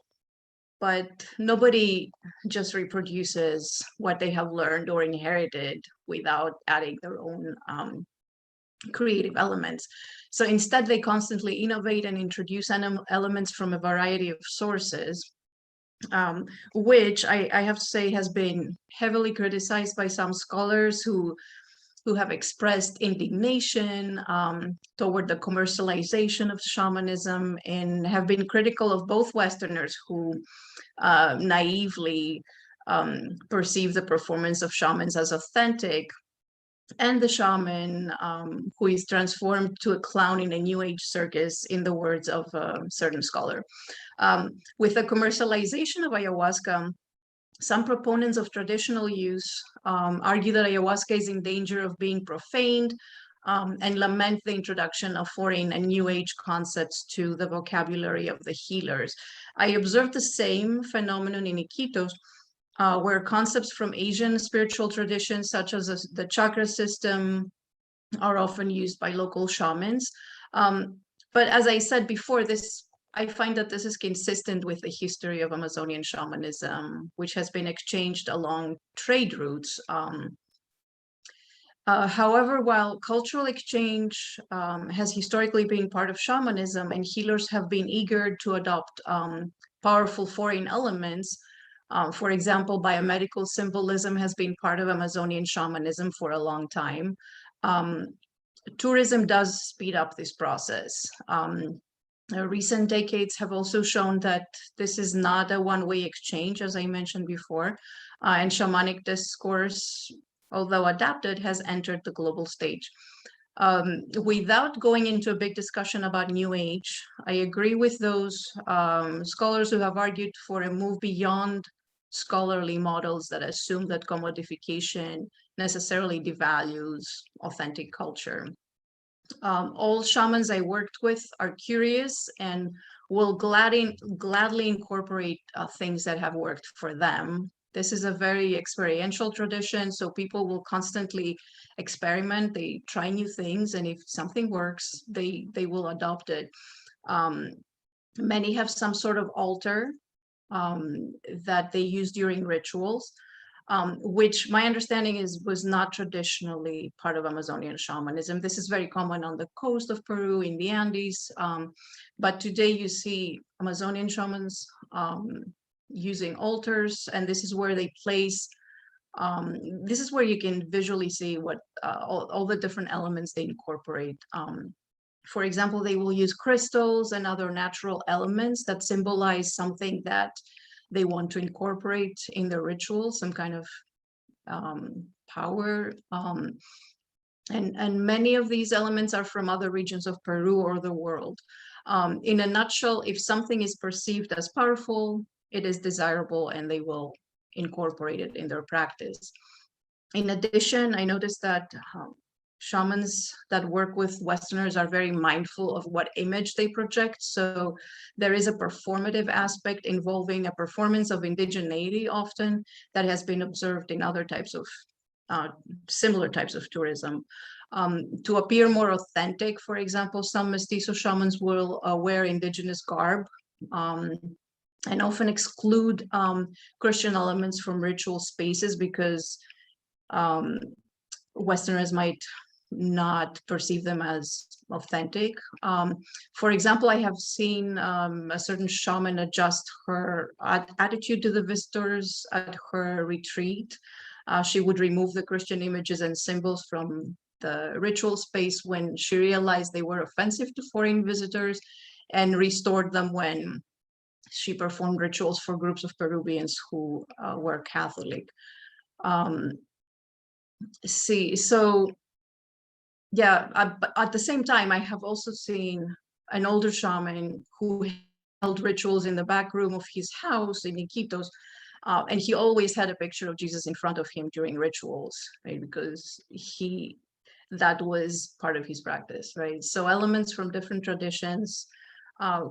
but nobody just reproduces what they have learned or inherited without adding their own creative elements. So instead, they constantly innovate and introduce elements from a variety of sources, which I have to say has been heavily criticized by some scholars who have expressed indignation toward the commercialization of shamanism and have been critical of both Westerners who naively perceive the performance of shamans as authentic, and the shaman who is transformed to a clown in a New Age circus, in the words of a certain scholar. With the commercialization of ayahuasca, some proponents of traditional use argue that ayahuasca is in danger of being profaned and lament the introduction of foreign and New Age concepts to the vocabulary of the healers. I observed the same phenomenon in Iquitos, where concepts from Asian spiritual traditions, such as the chakra system, are often used by local shamans. But as I said before, I find that this is consistent with the history of Amazonian shamanism, which has been exchanged along trade routes. However, while cultural exchange has historically been part of shamanism, and healers have been eager to adopt powerful foreign elements, for example, biomedical symbolism has been part of Amazonian shamanism for a long time. Tourism does speed up this process. Recent decades have also shown that this is not a one-way exchange, as I mentioned before, and shamanic discourse, although adapted, has entered the global stage. Without going into a big discussion about New Age, I agree with those scholars who have argued for a move beyond scholarly models that assume that commodification necessarily devalues authentic culture. All shamans I worked with are curious and will gladly incorporate things that have worked for them. This is a very experiential tradition, so people will constantly experiment. They try new things, and if something works, they will adopt it. Many have some sort of altar that they use during rituals, which my understanding was not traditionally part of Amazonian shamanism. This is very common on the coast of Peru, in the Andes, but today you see Amazonian shamans using altars, and this is where they place This is where you can visually see what all the different elements they incorporate. For example, they will use crystals and other natural elements that symbolize something that they want to incorporate in their rituals, some kind of power. And many of these elements are from other regions of Peru or the world. In a nutshell, if something is perceived as powerful, it is desirable, and they will incorporate it in their practice. In addition, I noticed that shamans that work with Westerners are very mindful of what image they project. So there is a performative aspect involving a performance of indigeneity often that has been observed in other types of similar types of tourism. To appear more authentic, for example, some mestizo shamans will wear indigenous garb and often exclude Christian elements from ritual spaces because Westerners might not perceive them as authentic. For example, I have seen a certain shaman adjust her attitude to the visitors at her retreat. She would remove the Christian images and symbols from the ritual space when she realized they were offensive to foreign visitors, and restored them when she performed rituals for groups of Peruvians who were Catholic. So yeah, at the same time, I have also seen an older shaman who held rituals in the back room of his house in Iquitos, and he always had a picture of Jesus in front of him during rituals, right? Because that was part of his practice, right? So elements from different traditions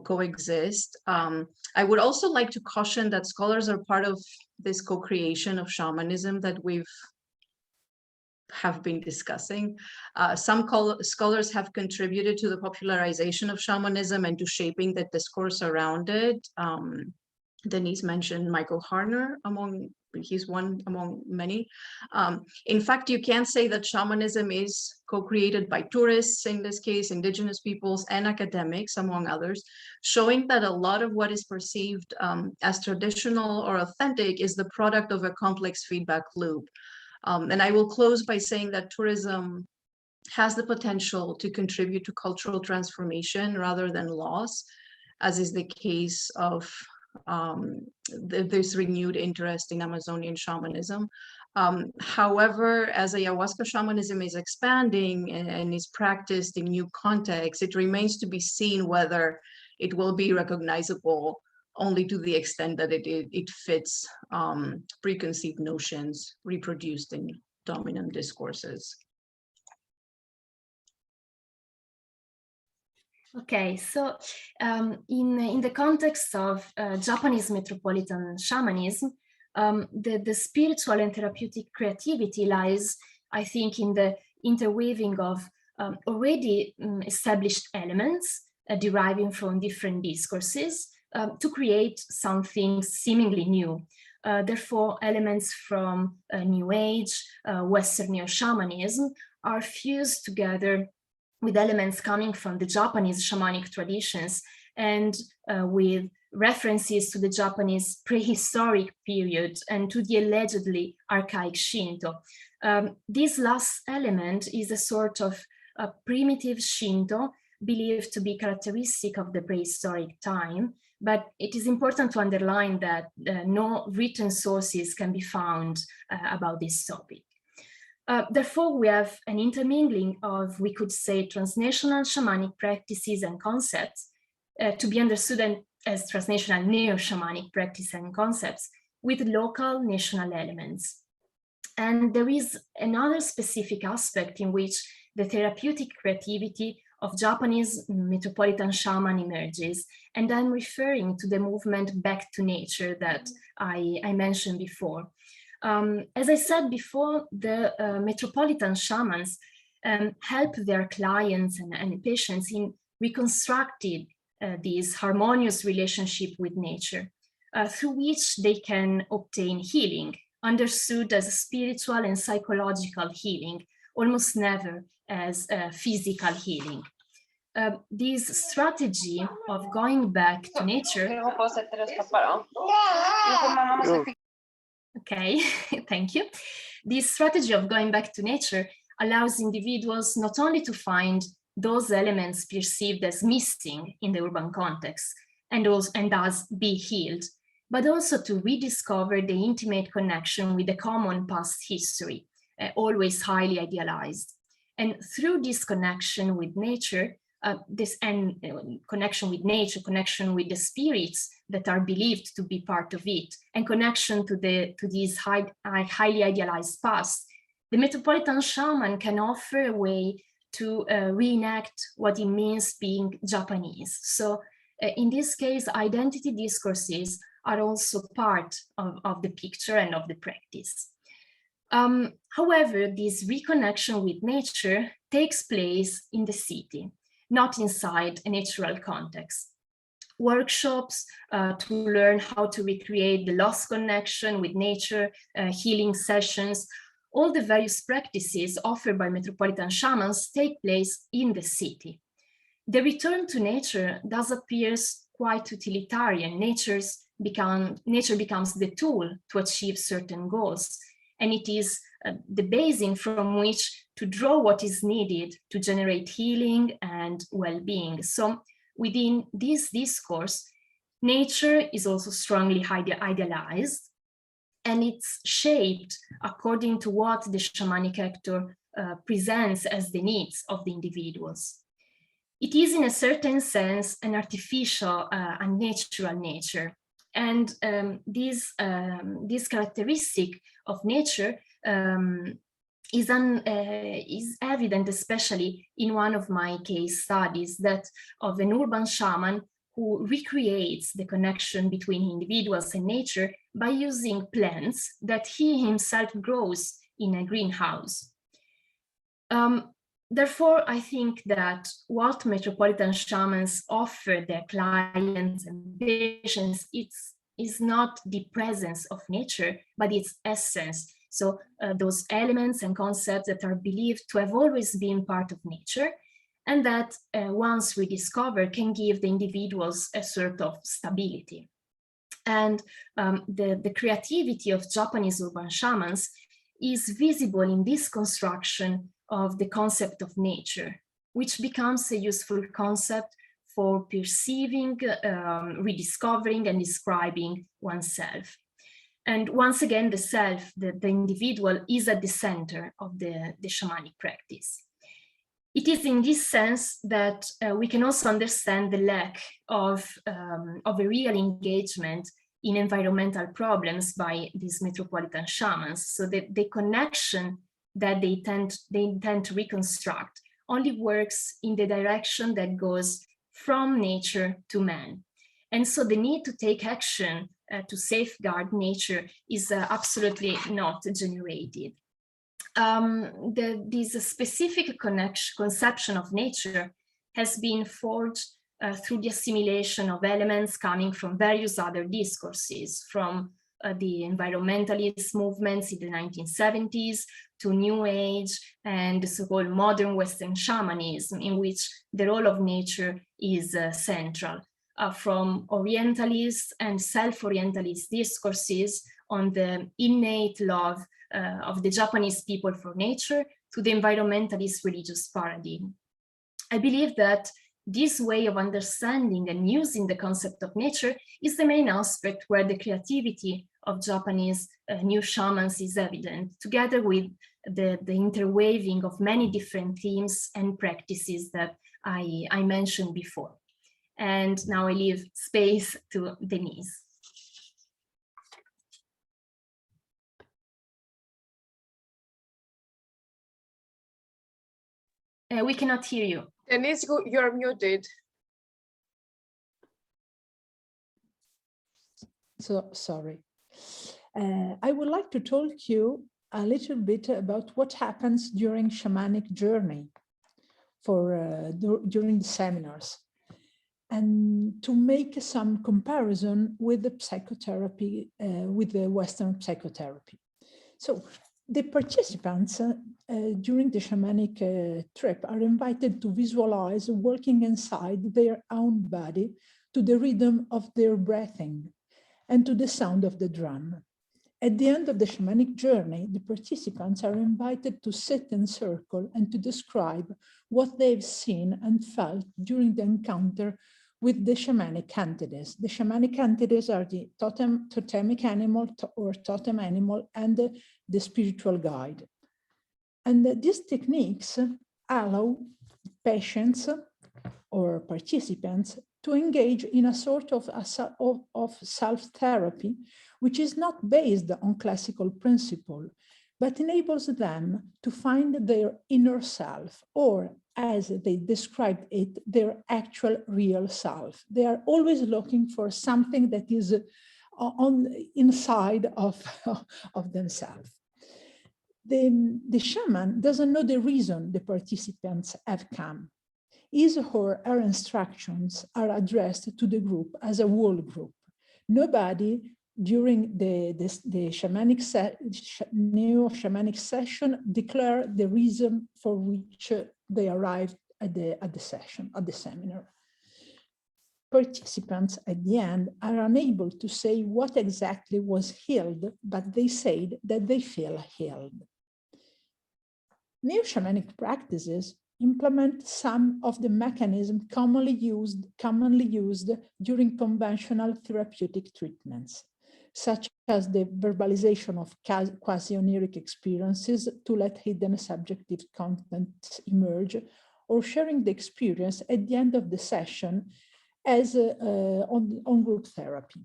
coexist. I would also like to caution that scholars are part of this co-creation of shamanism that have been discussing. Some scholars have contributed to the popularization of shamanism and to shaping the discourse around it. Denise mentioned Michael Harner, he's one among many. In fact, you can say that shamanism is co-created by tourists, in this case, indigenous peoples and academics, among others, showing that a lot of what is perceived as traditional or authentic is the product of a complex feedback loop. And I will close by saying that tourism has the potential to contribute to cultural transformation rather than loss, as is the case of this renewed interest in Amazonian shamanism. However, as ayahuasca shamanism is expanding and is practiced in new contexts, it remains to be seen whether it will be recognizable only to the extent that it fits preconceived notions reproduced in dominant discourses. Okay, so in the context of Japanese metropolitan shamanism, the spiritual and therapeutic creativity lies, I think, in the interweaving of already established elements deriving from different discourses to create something seemingly new. Therefore, elements from New Age, Western neo-shamanism are fused together with elements coming from the Japanese shamanic traditions and with references to the Japanese prehistoric period and to the allegedly archaic Shinto. This last element is a sort of a primitive Shinto believed to be characteristic of the prehistoric time, but it is important to underline that no written sources can be found about this topic. Therefore, we have an intermingling of, we could say, transnational shamanic practices and concepts to be understood as transnational neo-shamanic practices and concepts with local national elements. And there is another specific aspect in which the therapeutic creativity of Japanese metropolitan shaman emerges, and I'm referring to the movement back to nature that I mentioned before. As I said before, the metropolitan shamans help their clients and patients in reconstructing this harmonious relationship with nature, through which they can obtain healing, understood as spiritual and psychological healing, almost never as physical healing. This strategy of going back to nature Okay, thank you. This strategy of going back to nature allows individuals not only to find those elements perceived as missing in the urban context and thus be healed, but also to rediscover the intimate connection with the common past history, always highly idealized. And through this connection with nature, connection with nature, connection with the spirits that are believed to be part of it, and connection to these highly idealized past, the metropolitan shaman can offer a way to reenact what it means being Japanese. So in this case, identity discourses are also part of the picture and of the practice. However, this reconnection with nature takes place in the city, not inside a natural context. Workshops to learn how to recreate the lost connection with nature, healing sessions, all the various practices offered by metropolitan shamans take place in the city. The return to nature thus appears quite utilitarian. Nature becomes the tool to achieve certain goals, and it is the basin from which to draw what is needed to generate healing and well-being. So within this discourse, nature is also strongly idealized, and it's shaped according to what the shamanic actor presents as the needs of the individuals. It is in a certain sense an artificial, unnatural nature. And this characteristic of nature is evident, especially in one of my case studies, that of an urban shaman who recreates the connection between individuals and nature by using plants that he himself grows in a greenhouse. Therefore, I think that what metropolitan shamans offer their clients and patients is not the presence of nature, but its essence. So those elements and concepts that are believed to have always been part of nature, and that once rediscovered can give the individuals a sort of stability. And the creativity of Japanese urban shamans is visible in this construction of the concept of nature, which becomes a useful concept for perceiving, rediscovering, and describing oneself. And once again, the self, the individual, is at the center of the shamanic practice. It is in this sense that we can also understand the lack of a real engagement in environmental problems by these metropolitan shamans. So the connection that they intend to reconstruct only works in the direction that goes from nature to man. And so the need to take action to safeguard nature is absolutely not generated. This specific conception of nature has been forged through the assimilation of elements coming from various other discourses, from the environmentalist movements in the 1970s to New Age and the so-called modern Western shamanism, in which the role of nature is central, from Orientalist and self-Orientalist discourses on the innate love of the Japanese people for nature to the environmentalist religious paradigm. I believe that this way of understanding and using the concept of nature is the main aspect where the creativity of Japanese new shamans is evident, together with the interweaving of many different themes and practices that I mentioned before. And now I leave space to Denis. We cannot hear you. Denis, you're muted. So sorry. I would like to talk to you a little bit about what happens during shamanic journey during the seminars, and to make some comparison with the psychotherapy, with the Western psychotherapy. So the participants during the shamanic trip are invited to visualize working inside their own body to the rhythm of their breathing and to the sound of the drum. At the end of the shamanic journey, the participants are invited to sit in circle and to describe what they've seen and felt during the encounter with the shamanic entities. The shamanic entities are the totemic animal or totem animal and the spiritual guide. And these techniques allow patients or participants to engage in a sort of self-therapy, which is not based on classical principle, but enables them to find their inner self, or as they described it, their actual real self. They are always looking for something that is inside of themselves. The shaman doesn't know the reason the participants have come. His or her instructions are addressed to the group as a whole group. Nobody during the shamanic neo-shamanic session declare the reason for which they arrived at the seminar. Participants at the end are unable to say what exactly was healed, but they said that they feel healed. Neo-shamanic practices implement some of the mechanisms commonly used during conventional therapeutic treatments, such as the verbalization of quasi-oniric experiences to let hidden subjective content emerge, or sharing the experience at the end of the session as on group therapy.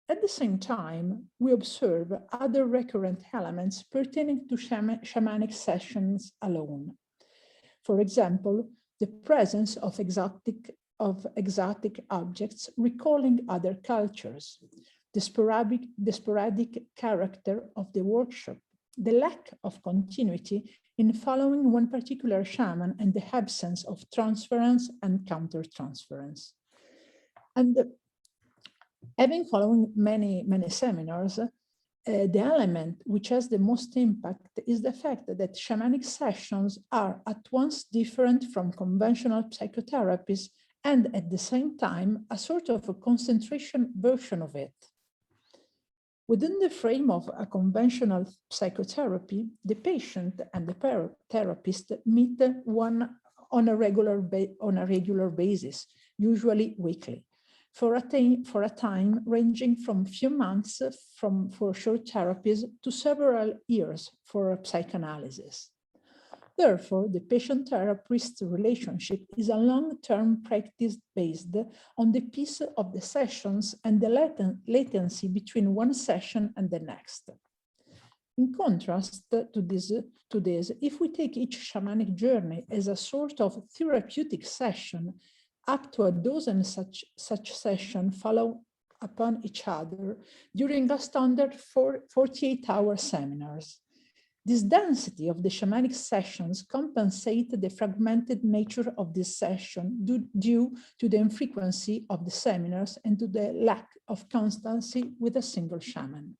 At the same time, we observe other recurrent elements pertaining to shamanic sessions alone. For example, the presence of exotic objects recalling other cultures, the sporadic character of the workshop, the lack of continuity in following one particular shaman, and the absence of transference and counter-transference. And having following many seminars, the element which has the most impact is the fact that shamanic sessions are at once different from conventional psychotherapies and at the same time a sort of a concentration version of it. Within the frame of a conventional psychotherapy, the patient and the therapist meet on a regular basis, usually weekly, for a time ranging from few months for short therapies to several years for psychoanalysis. Therefore, the patient-therapist relationship is a long-term practice based on the pace of the sessions and the latency between one session and the next. In contrast to this, if we take each shamanic journey as a sort of therapeutic session, up to a dozen such sessions follow upon each other during a standard 48-hour seminars. This density of the shamanic sessions compensate the fragmented nature of this session due to the infrequency of the seminars and to the lack of constancy with a single shaman.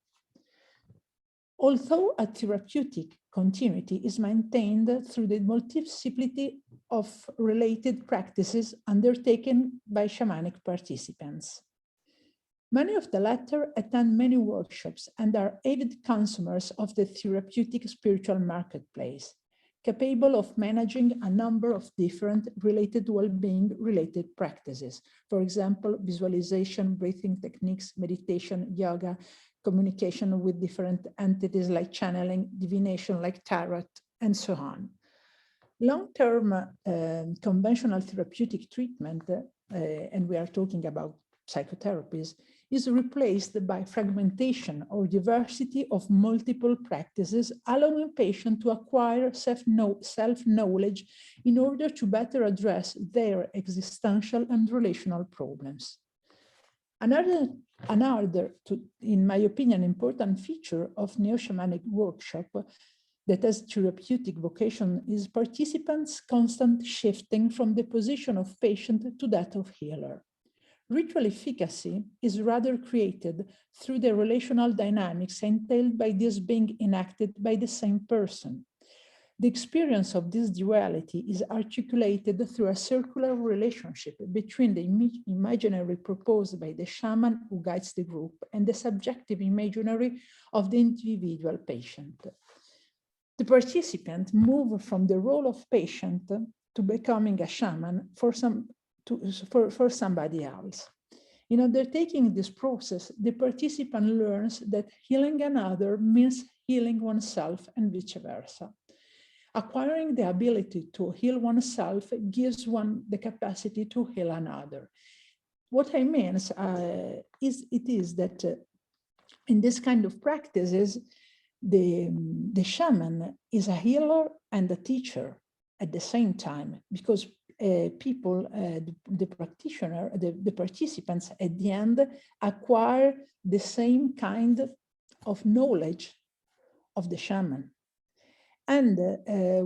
Although a therapeutic continuity is maintained through the multiplicity of related practices undertaken by shamanic participants. Many of the latter attend many workshops and are avid consumers of the therapeutic spiritual marketplace, capable of managing a number of different related well-being related practices. For example, visualization, breathing techniques, meditation, yoga, communication with different entities like channeling, divination like tarot, and so on. Long-term conventional therapeutic treatment, and we are talking about psychotherapies, is replaced by fragmentation or diversity of multiple practices, allowing patients to acquire self-knowledge in order to better address their existential and relational problems. Another, in my opinion, important feature of neo-shamanic workshop that has therapeutic vocation is participants' constant shifting from the position of patient to that of healer. Ritual efficacy is rather created through the relational dynamics entailed by this being enacted by the same person. The experience of this duality is articulated through a circular relationship between the imaginary proposed by the shaman who guides the group and the subjective imaginary of the individual patient. The participant moves from the role of patient to becoming a shaman for somebody else. In undertaking this process, the participant learns that healing another means healing oneself and vice versa. Acquiring the ability to heal oneself gives one the capacity to heal another. What I mean is that in this kind of practices, the shaman is a healer and a teacher at the same time, because people, the practitioner, the participants at the end acquire the same kind of knowledge of the shaman. And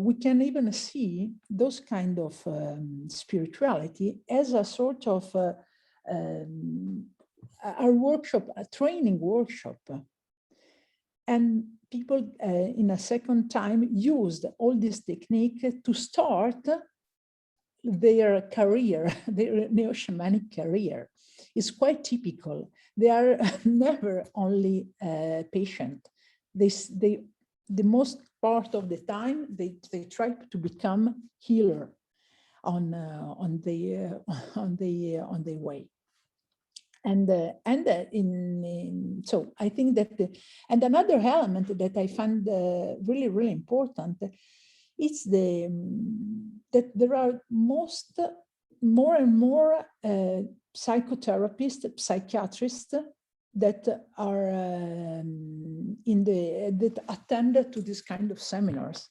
we can even see those kind of spirituality as a sort of a workshop, a training workshop. And people in a second time used all this technique to start their career, their neo-shamanic career. It's quite typical. They are never only patient. The most part of the time they try to become healer on the way. So I think that and another element that I find really important is that there are more and more psychotherapists, psychiatrists that are that attend to this kind of seminars,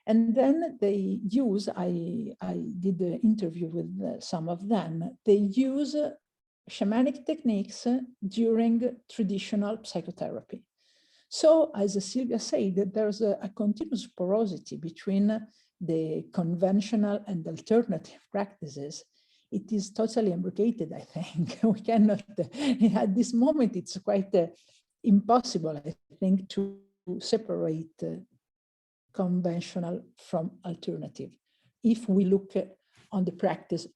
and then they use. I did the interview with some of them. They use shamanic techniques during traditional psychotherapy. So, as Silvia said, there's a continuous porosity between the conventional and alternative practices. It is totally imbricated, I think. We cannot, at this moment, it's quite impossible, I think, to separate conventional from alternative, if we look on the practice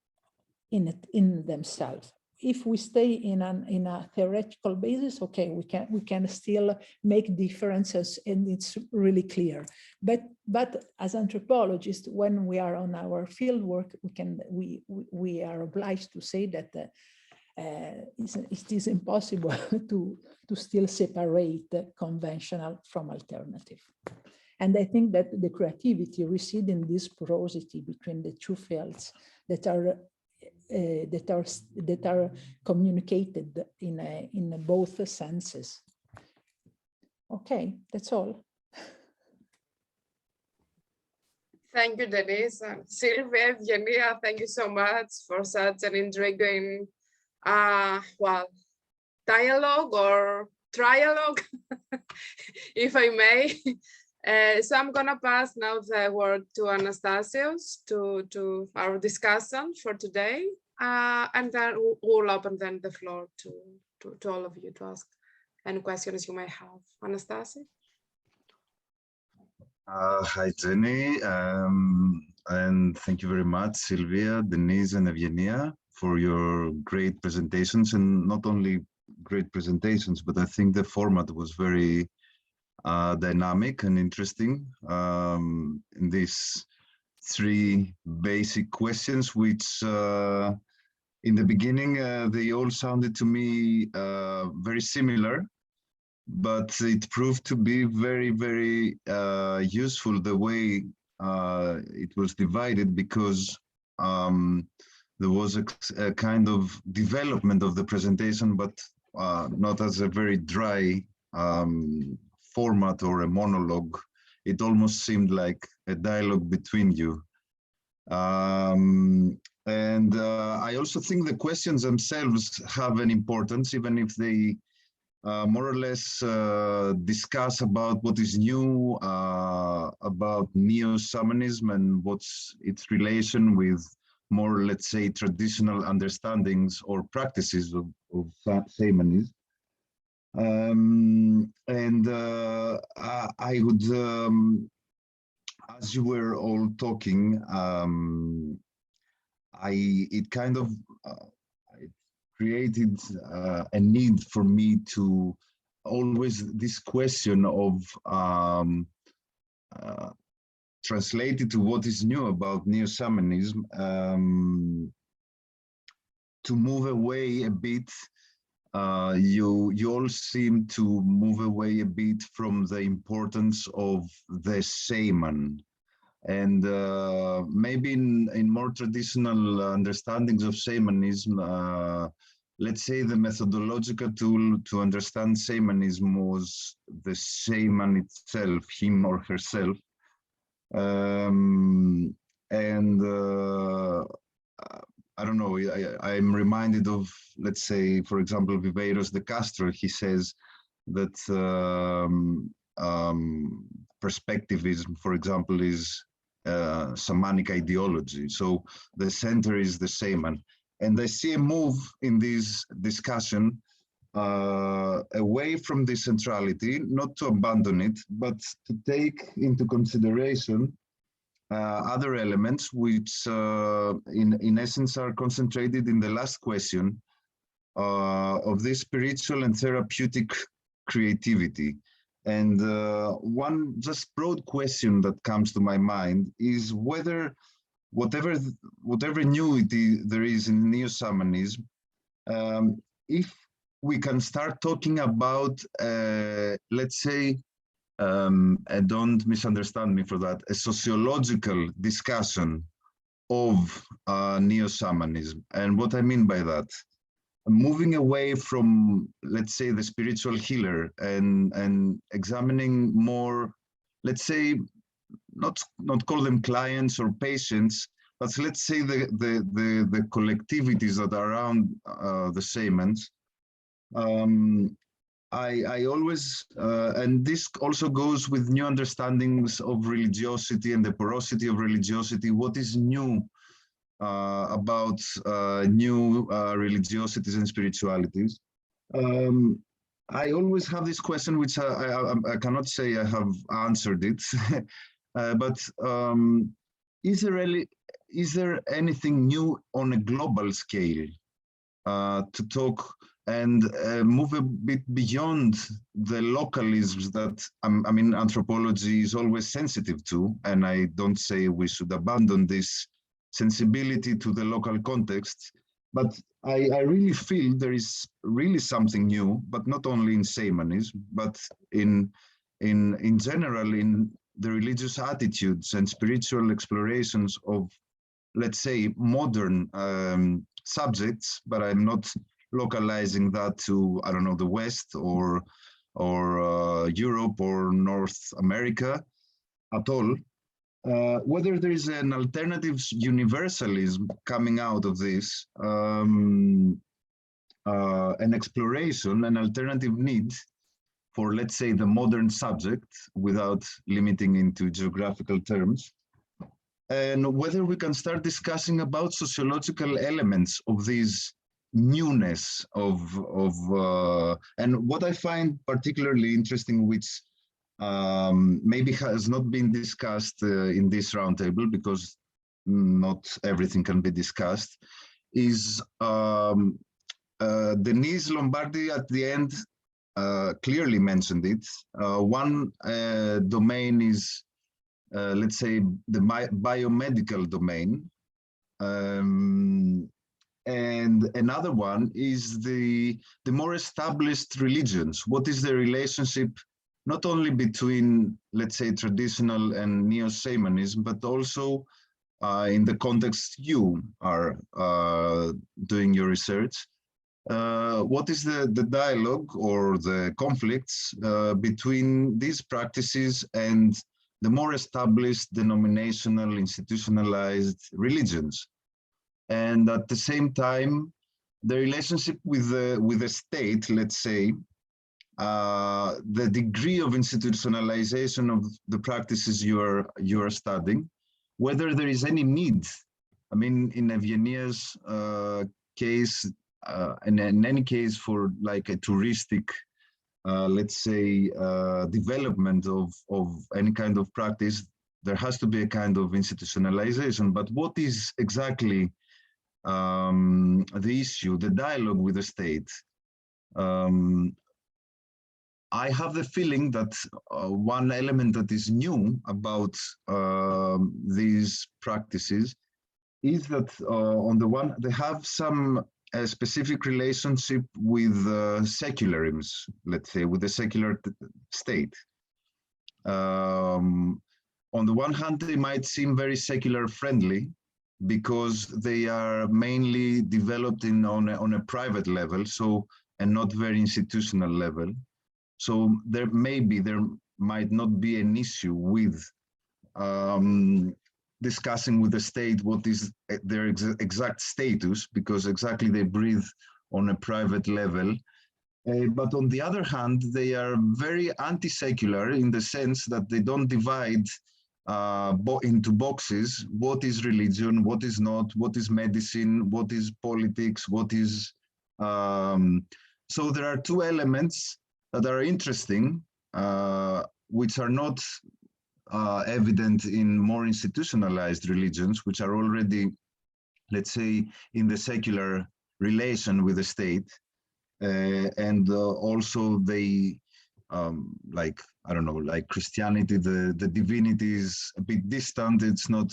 in themselves. If we stay in a theoretical basis, okay, we can still make differences, and it's really clear. But as anthropologists, when we are on our field work, we are obliged to say that it is impossible to still separate conventional from alternative. And I think that the creativity resides in this porosity between the two fields that are communicated in both senses. Okay, that's all. Thank you, Denis. Sylvia, Eugenia, thank you so much for such an intriguing, dialogue or trialogue, if I may. So I'm gonna pass now the word to Anastasios to our discussion for today, and then we'll open then the floor to all of you to ask any questions you may have. Anastasios? Hi, Jenny, and thank you very much, Sylvia, Denise, and Eugenia, for your great presentations, and not only great presentations, but I think the format was very dynamic and interesting in these three basic questions, which in the beginning they all sounded to me very similar, but it proved to be very, very useful the way it was divided, because there was a kind of development of the presentation, but not as a very dry format or a monologue. It almost seemed like a dialogue between you. And I also think the questions themselves have an importance, even if they more or less discuss about what is new about neo-shamanism and what's its relation with more, let's say, traditional understandings or practices of shamanism. as you were all talking, it kind of it created a need for me to always this question of translated to what is new about neo-shamanism, to move away a bit. You all seem to move away a bit from the importance of the shaman. And maybe in more traditional understandings of shamanism, let's say the methodological tool to understand shamanism was the shaman itself, him or herself. I don't know, I'm reminded of, let's say, for example, Viveiros de Castro. He says that perspectivism, for example, is shamanic ideology. So the center is the shaman. And I see a move in this discussion away from this centrality, not to abandon it, but to take into consideration other elements which in essence are concentrated in the last question of this spiritual and therapeutic creativity. And one just broad question that comes to my mind is whether whatever new there is in neo-shamanism, if we can start talking about, let's say, and don't misunderstand me for that, a sociological discussion of neo-shamanism. And what I mean by that, moving away from, let's say, the spiritual healer and examining more, let's say, not call them clients or patients, but let's say the collectivities that are around the shamans. I always, and this also goes with new understandings of religiosity and the porosity of religiosity. What is new about new religiosities and spiritualities? I always have this question, which I cannot say I have answered it, but is there anything new on a global scale to talk and move a bit beyond the localisms that, I mean, anthropology is always sensitive to, and I don't say we should abandon this sensibility to the local context, but I really feel there is really something new, but not only in shamanism, but in general, in the religious attitudes and spiritual explorations of, let's say, modern subjects, but I'm not localizing that to, I don't know, the West or Europe or North America at all. Whether there is an alternative universalism coming out of this, an exploration, an alternative need for, let's say, the modern subject without limiting into geographical terms, and whether we can start discussing about sociological elements of these newness of and what I find particularly interesting, which maybe has not been discussed in this roundtable because not everything can be discussed, is Denis Loberde at the end clearly mentioned it. One domain is, let's say, the biomedical domain. And another one is the more established religions. What is the relationship not only between, let's say, traditional and neo-shamanism, but also in the context you are doing your research? What is the dialogue or the conflicts between these practices and the more established denominational, institutionalized religions? And at the same time, the relationship with the state, let's say, the degree of institutionalization of the practices you are studying, whether there is any need. I mean, in Evgenia's case, and in any case for like a touristic, let's say, development of any kind of practice, there has to be a kind of institutionalization, but what is exactly the issue, the dialogue with the state? I have the feeling that one element that is new about these practices is that on the one, they have some specific relationship with secularism, let's say, with the secular state. On the one hand, they might seem very secular friendly because they are mainly developed on a private level, so, and not very institutional level. So there might not be an issue with discussing with the state what is their exact status, because exactly they breathe on a private level. But on the other hand, they are very anti-secular in the sense that they don't divide into boxes what is religion, what is not, what is medicine, what is politics, what is... So there are two elements that are interesting, which are not evident in more institutionalized religions, which are already, let's say, in the secular relation with the state. And also they, like, I don't know, like Christianity, the divinity is a bit distant. It's not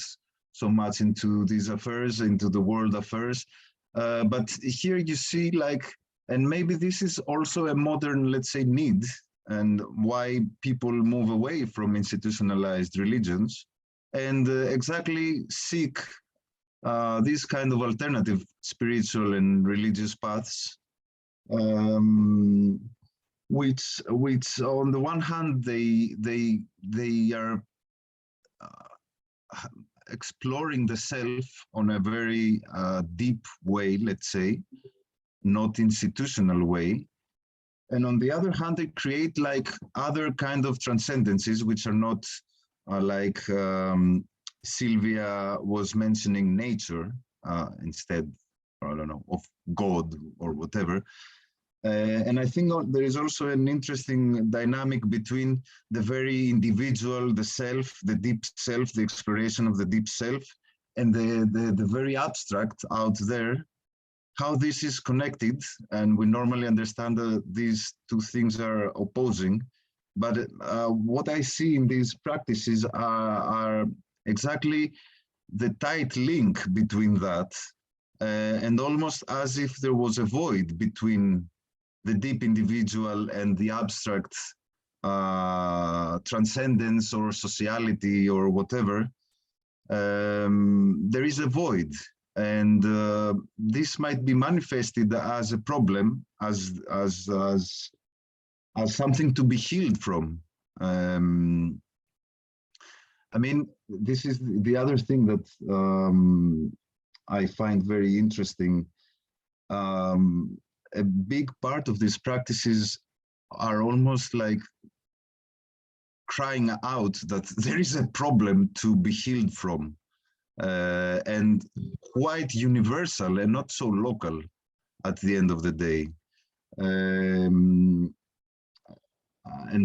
so much into these affairs, into the world affairs. But here you see, like, and maybe this is also a modern, let's say, need, and why people move away from institutionalized religions and exactly seek these kind of alternative spiritual and religious paths, which on the one hand they are exploring the self on a very deep way, let's say, not institutional way. And on the other hand, they create like other kind of transcendences, which are not like Sylvia was mentioning nature instead, I don't know, of God or whatever. And I think there is also an interesting dynamic between the very individual, the self, the deep self, the exploration of the deep self, and the very abstract out there, how this is connected. And we normally understand that these two things are opposing. But what I see in these practices are exactly the tight link between that, and almost as if there was a void between the deep individual and the abstract transcendence or sociality or whatever. There is a void, and this might be manifested as a problem, as something to be healed from. I mean, this is the other thing that I find very interesting. A big part of these practices are almost like crying out that there is a problem to be healed from, and quite universal and not so local at the end of the day. And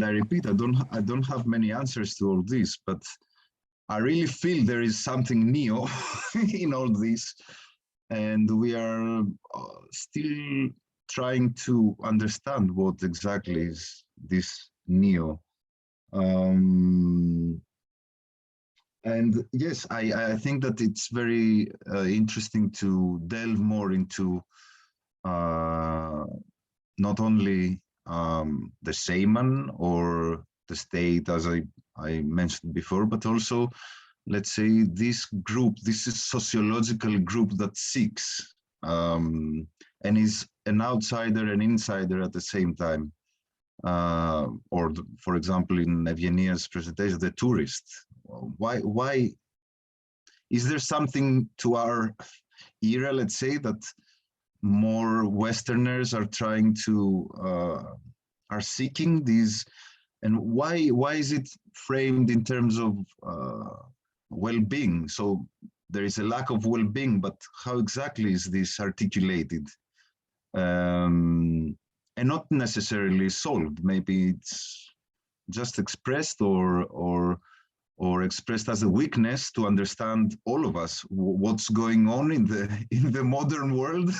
I repeat, I don't have many answers to all this, but I really feel there is something neo in all this, and we are still trying to understand what exactly is this neo. And yes, I think that it's very interesting to delve more into not only the shaman or the state, as I mentioned before, but also, let's say, this group, this is sociological group that seeks and is an outsider and insider at the same time. Or, for example, in Evgenia's presentation, the tourist. Why is there something to our era, let's say, that more Westerners are trying to are seeking these, and why is it framed in terms of well-being? So there is a lack of well-being, but how exactly is this articulated? And not necessarily solved. Maybe it's just expressed or or expressed as a weakness to understand all of us, what's going on in the modern world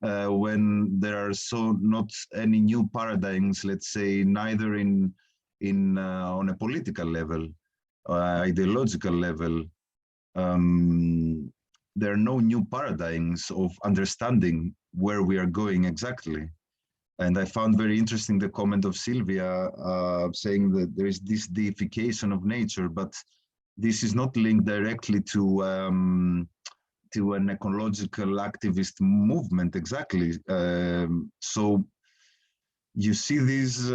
when there are so not any new paradigms, let's say, neither on a political level, ideological level. There are no new paradigms of understanding where we are going exactly. And I found very interesting the comment of Sylvia saying that there is this deification of nature, but this is not linked directly to an ecological activist movement exactly. So you see these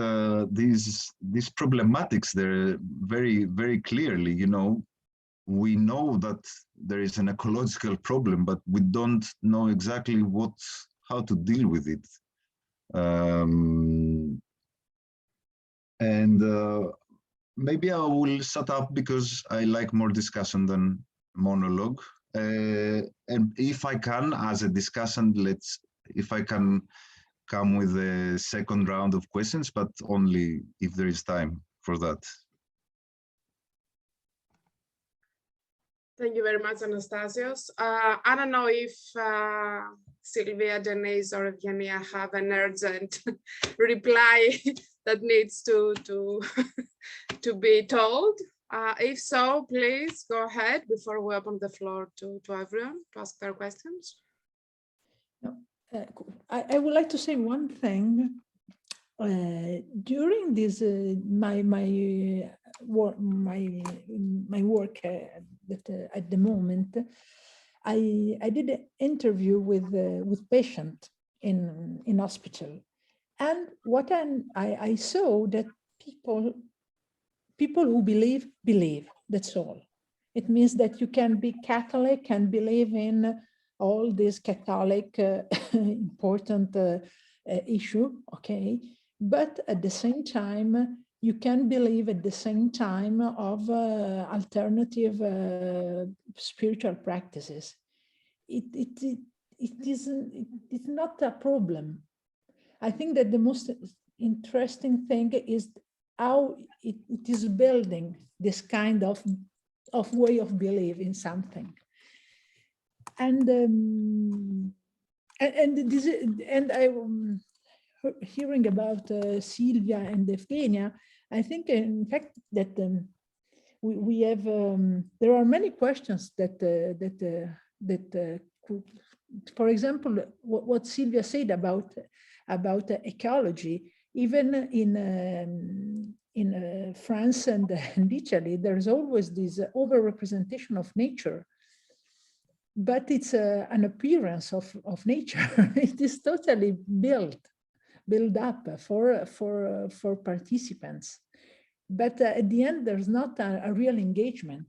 problematics there very, very clearly. You know, we know that there is an ecological problem, but we don't know exactly how to deal with it. Maybe I will shut up because I like more discussion than monologue. And if I can, as a discussion, if I can come with a second round of questions, but only if there is time for that. Thank you very much, Anastasios. I don't know if Sylvia, Denis, or Evgenia have an urgent reply that needs to be told. If so, please go ahead before we open the floor to everyone to ask their questions. I would like to say one thing. During this my work at the moment, I did an interview with patient in hospital, and what I saw that people who believe, that's all. It means that you can be Catholic and believe in all this Catholic important issue, okay? But at the same time, you can believe at the same time of alternative spiritual practices. It's not a problem. I think that the most interesting thing is how it is building this kind of way of belief in something. And I hearing about Sylvia and Evgenia, I think in fact that we have there are many questions that for example, what Sylvia said about ecology, even in France and Italy, there's always this over-representation of nature. But it's an appearance of nature. It is totally built up for participants. But at the end, there's not a real engagement.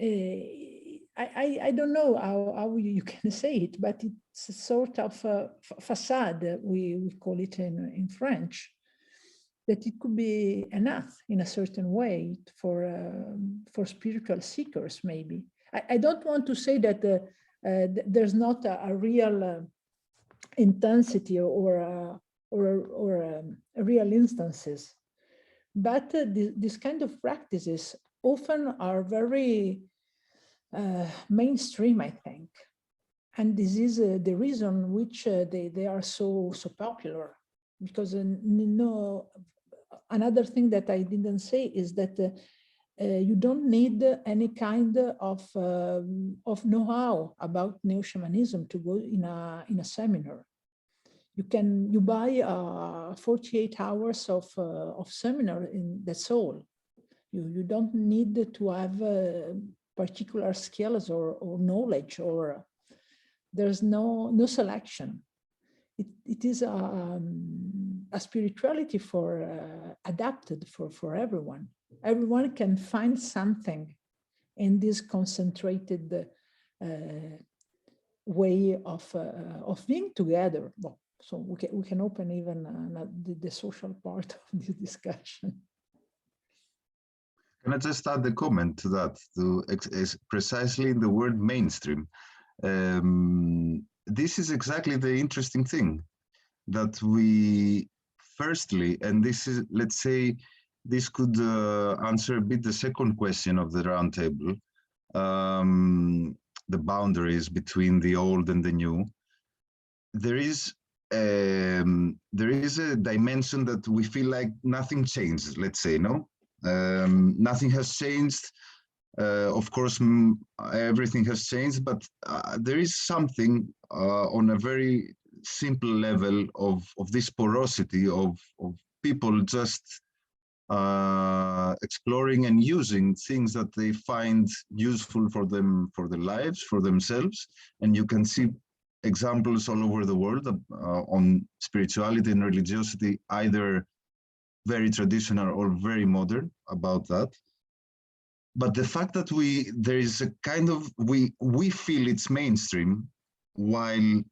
I don't know how you can say it, but it's a sort of facade, we call it in French, that it could be enough in a certain way for spiritual seekers, maybe. I don't want to say that there's not a real intensity or real instances, but this kind of practices often are very mainstream, I think, and this is the reason which they are so popular. Because another thing that I didn't say is that you don't need any kind of know-how about neo-shamanism to go in a seminar. You buy 48 hours of seminar, that's all. You don't need to have particular skills or knowledge, or there's no selection. It is a spirituality adapted for everyone. Everyone can find something in this concentrated way of being together. Well, so we can open even the social part of this discussion. Can I just add a comment to that? Precisely in the word mainstream. This is exactly the interesting thing, that we firstly, and this is, let's say, this could answer a bit the second question of the roundtable, the boundaries between the old and the new. There is a dimension that we feel like nothing changed, let's say, no? Nothing has changed. Of course, everything has changed, but there is something on a very simple level of this porosity of people just exploring and using things that they find useful for them, for their lives, for themselves. And you can see examples all over the world on spirituality and religiosity, either very traditional or very modern about that. But the fact that there is a kind of, we feel it's mainstream, while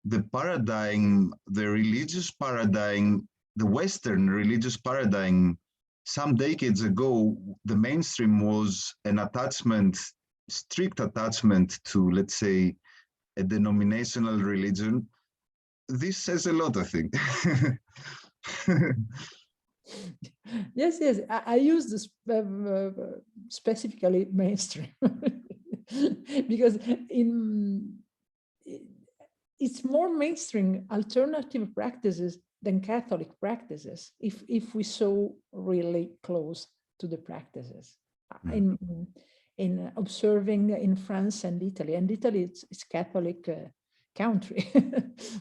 the paradigm, the religious paradigm, the Western religious paradigm, some decades ago, the mainstream was an attachment, strict attachment to, let's say, a denominational religion. This says a lot, I think. Yes, yes, I use this specifically mainstream because it's more mainstream alternative practices than Catholic practices, if we so really close to the practices. In observing in France and Italy it's Catholic country,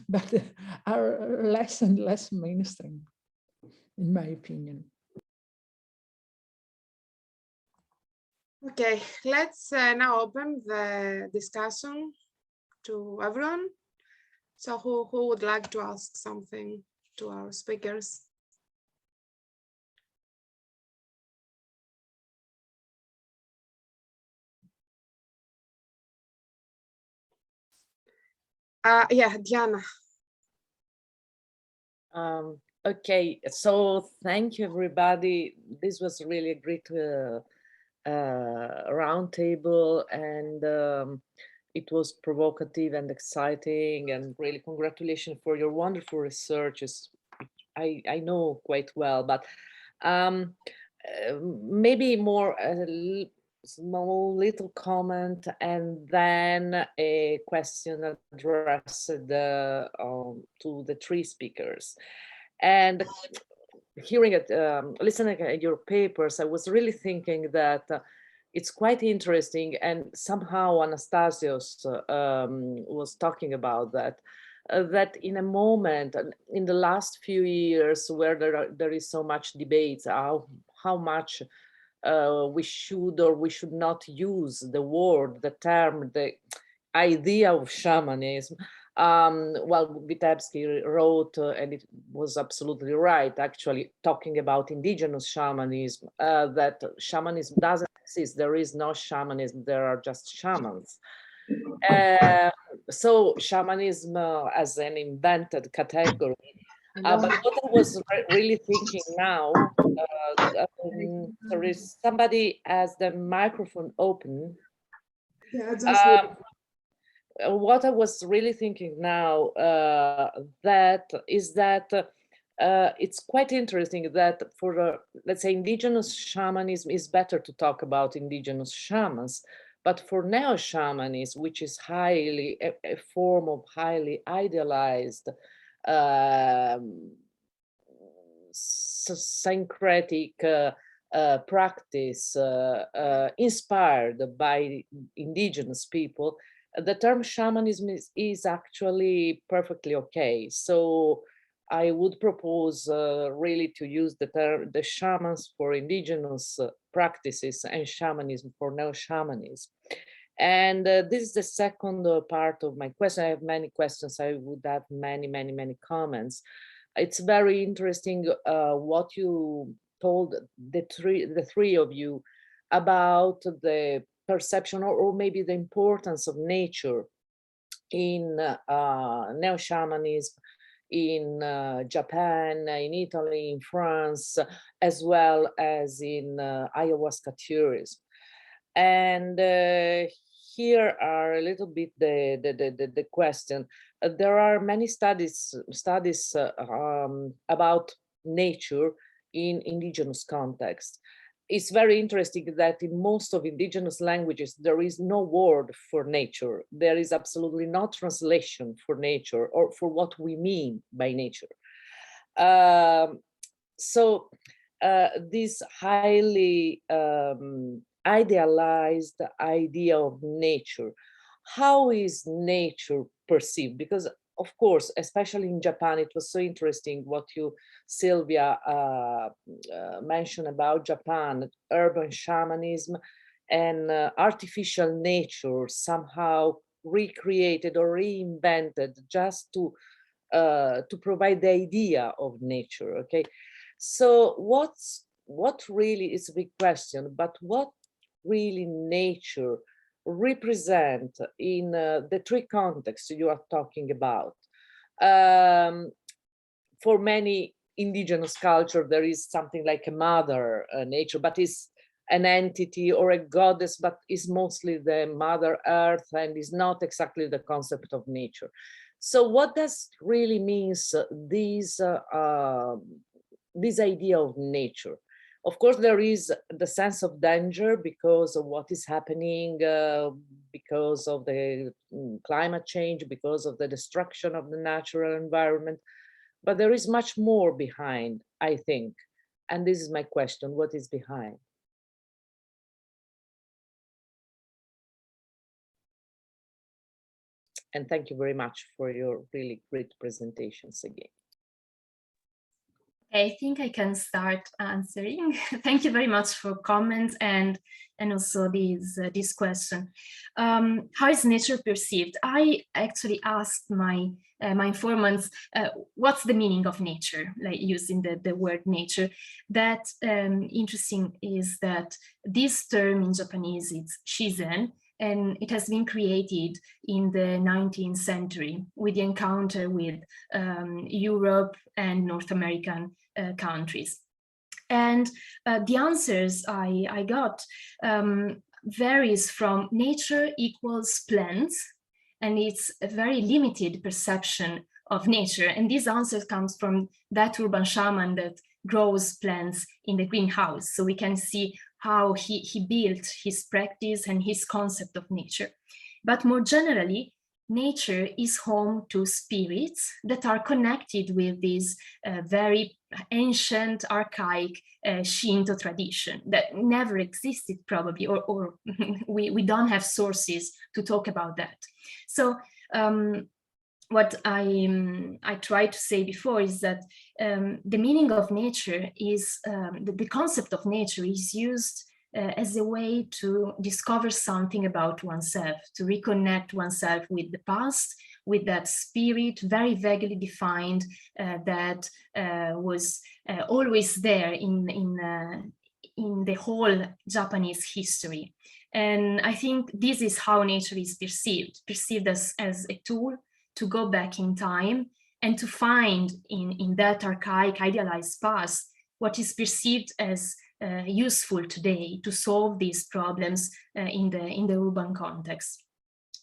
but are less and less mainstream, in my opinion. Okay, let's now open the discussion to everyone. So who would like to ask something to our speakers? Yeah, Diana. Okay, so thank you, everybody. This was really a great roundtable, and it was provocative and exciting, and really congratulations for your wonderful researches. I know quite well, but maybe more small little comment and then a question addressed to the three speakers. And hearing it, listening at your papers, I was really thinking that it's quite interesting, and somehow Anastasios was talking about that, that in a moment, in the last few years, where there is so much debate, how much we should or we should not use the word, the term, the idea of shamanism. Well, Vitebsky wrote, and it was absolutely right, actually, talking about indigenous shamanism, that shamanism doesn't exist. There is no shamanism, there are just shamans. So shamanism as an invented category. But what I was really thinking now, there is somebody has the microphone open. Yeah, what I was really thinking now that it's quite interesting that for let's say indigenous shamanism, is better to talk about indigenous shamans, but for neo-shamanism, which is highly a form of highly idealized syncretic practice inspired by indigenous people, the term shamanism is actually perfectly okay. So I would propose really to use the term, the shamans for indigenous practices and shamanism for neo-shamanism. And this is the second part of my question. I have many questions. I would have many comments. It's very interesting what you told the three of you about the perception or maybe the importance of nature in neo-shamanism in Japan, in Italy, in France, as well as in ayahuasca tourism. And here are a little bit the question. There are many studies about nature in indigenous context. It's very interesting that in most of indigenous languages, there is no word for nature. There is absolutely no translation for nature or for what we mean by nature. So this highly idealized idea of nature, how is nature perceived? Because of course, especially in Japan, it was so interesting what you, Sylvia, mentioned about Japan, urban shamanism and artificial nature somehow recreated or reinvented just to provide the idea of nature. Okay, so what really is a big question, but what really nature represent in the three contexts you are talking about? For many indigenous culture, there is something like a mother nature, but is an entity or a goddess, but is mostly the mother earth and is not exactly the concept of nature. So what does really means this idea of nature? Of course, there is the sense of danger because of what is happening, because of the climate change, because of the destruction of the natural environment. But there is much more behind, I think. And this is my question, what is behind? And thank you very much for your really great presentations again. I think I can start answering. Thank you very much for comments and also this question. How is nature perceived? I actually asked my informants what's the meaning of nature, like using the word nature. That interesting is that this term in Japanese is shizen, and it has been created in the 19th century with the encounter with Europe and North American countries. And the answers I got varies from nature equals plants, and it's a very limited perception of nature. And this answer comes from that urban shaman that grows plants in the greenhouse. So we can see how he built his practice and his concept of nature. But more generally, nature is home to spirits that are connected with this very ancient, archaic Shinto tradition that never existed probably, or we don't have sources to talk about that. So what I tried to say before is that the meaning of nature is, the concept of nature is used as a way to discover something about oneself, to reconnect oneself with the past, with that spirit, very vaguely defined, that was always there in the whole Japanese history. And I think this is how nature is perceived as a tool to go back in time and to find in that archaic, idealized past what is perceived as useful today to solve these problems in the urban context.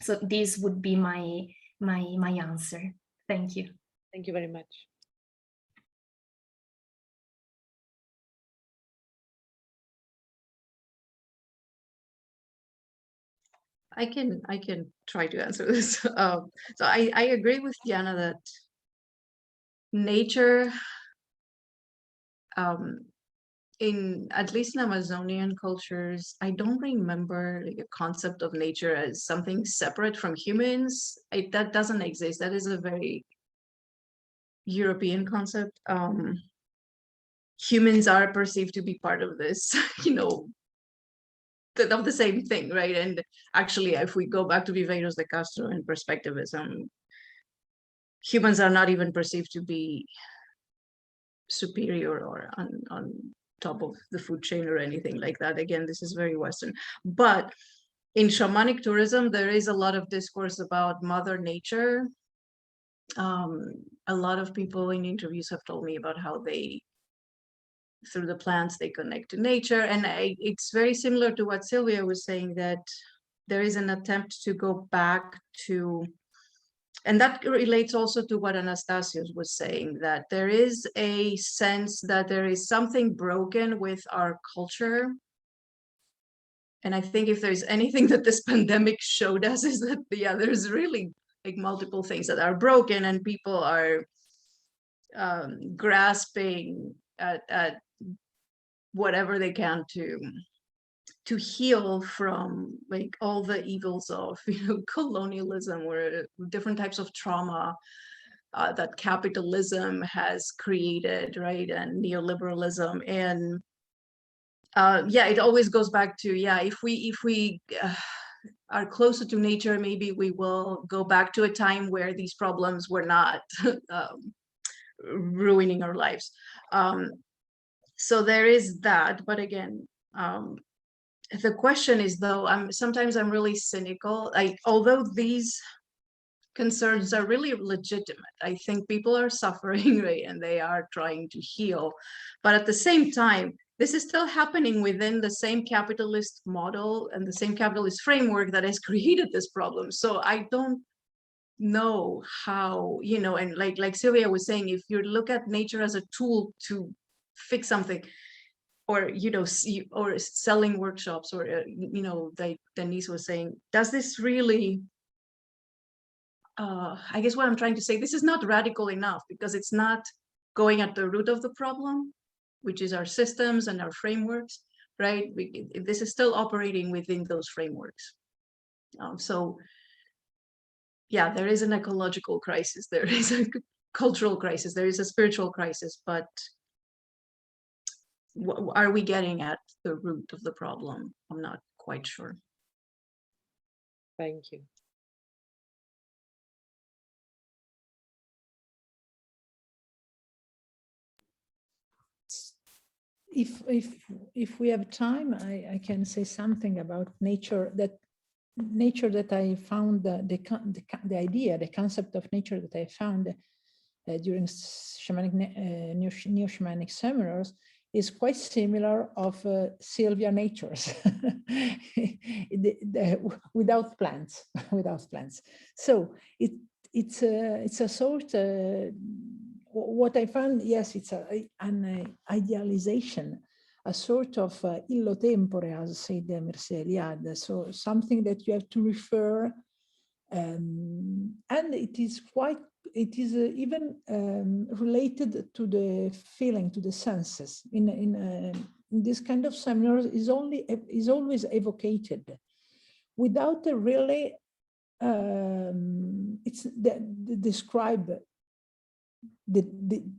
So this would be my answer. Thank you. Thank you very much. I can try to answer this. So I agree with Diana that nature, in at least in Amazonian cultures, I don't remember like a concept of nature as something separate from humans. That doesn't exist. That is a very European concept. Humans are perceived to be part of this, of the same thing, right? And actually, if we go back to Viveiros de Castro and perspectivism, humans are not even perceived to be superior or on top of the food chain or anything like that. Again, this is very Western. But in shamanic tourism, there is a lot of discourse about Mother Nature. A lot of people in interviews have told me about how they, through the plants, they connect to nature. And it's very similar to what Sylvia was saying, that there is an attempt to go back to And that relates also to what Anastasios was saying, that there is a sense that there is something broken with our culture. And I think if there's anything that this pandemic showed us is that, yeah, there's really like multiple things that are broken, and people are grasping at whatever they can to heal from like all the evils of, you know, colonialism or different types of trauma that capitalism has created, right? And neoliberalism. And yeah, it always goes back to, yeah, if we are closer to nature, maybe we will go back to a time where these problems were not ruining our lives. So there is that. But again, the question is, though, sometimes I'm really cynical. Although these concerns are really legitimate, I think people are suffering, right, and they are trying to heal. But at the same time, this is still happening within the same capitalist model and the same capitalist framework that has created this problem. So I don't know how, you know, and like Sylvia was saying, if you look at nature as a tool to fix something, or, you know, or selling workshops, or, you know, like Denise was saying, does this really, I guess what I'm trying to say, this is not radical enough, because it's not going at the root of the problem, which is our systems and our frameworks, right? This is still operating within those frameworks. So yeah, there is an ecological crisis, there is a cultural crisis, there is a spiritual crisis, but are we getting at the root of the problem? I'm not quite sure. Thank you. If we have time, I can say something about nature that I found the idea, the concept of nature that I found during shamanic neo-shamanic seminars is quite similar of Sylvia natures without plants, So it's a sort. What I found, yes, it's an idealization, a sort of illo tempore, as said Mircea Eliade. So something that you have to refer, and it is even related to the feeling, to the senses. In this kind of seminars is always evocated without a really describe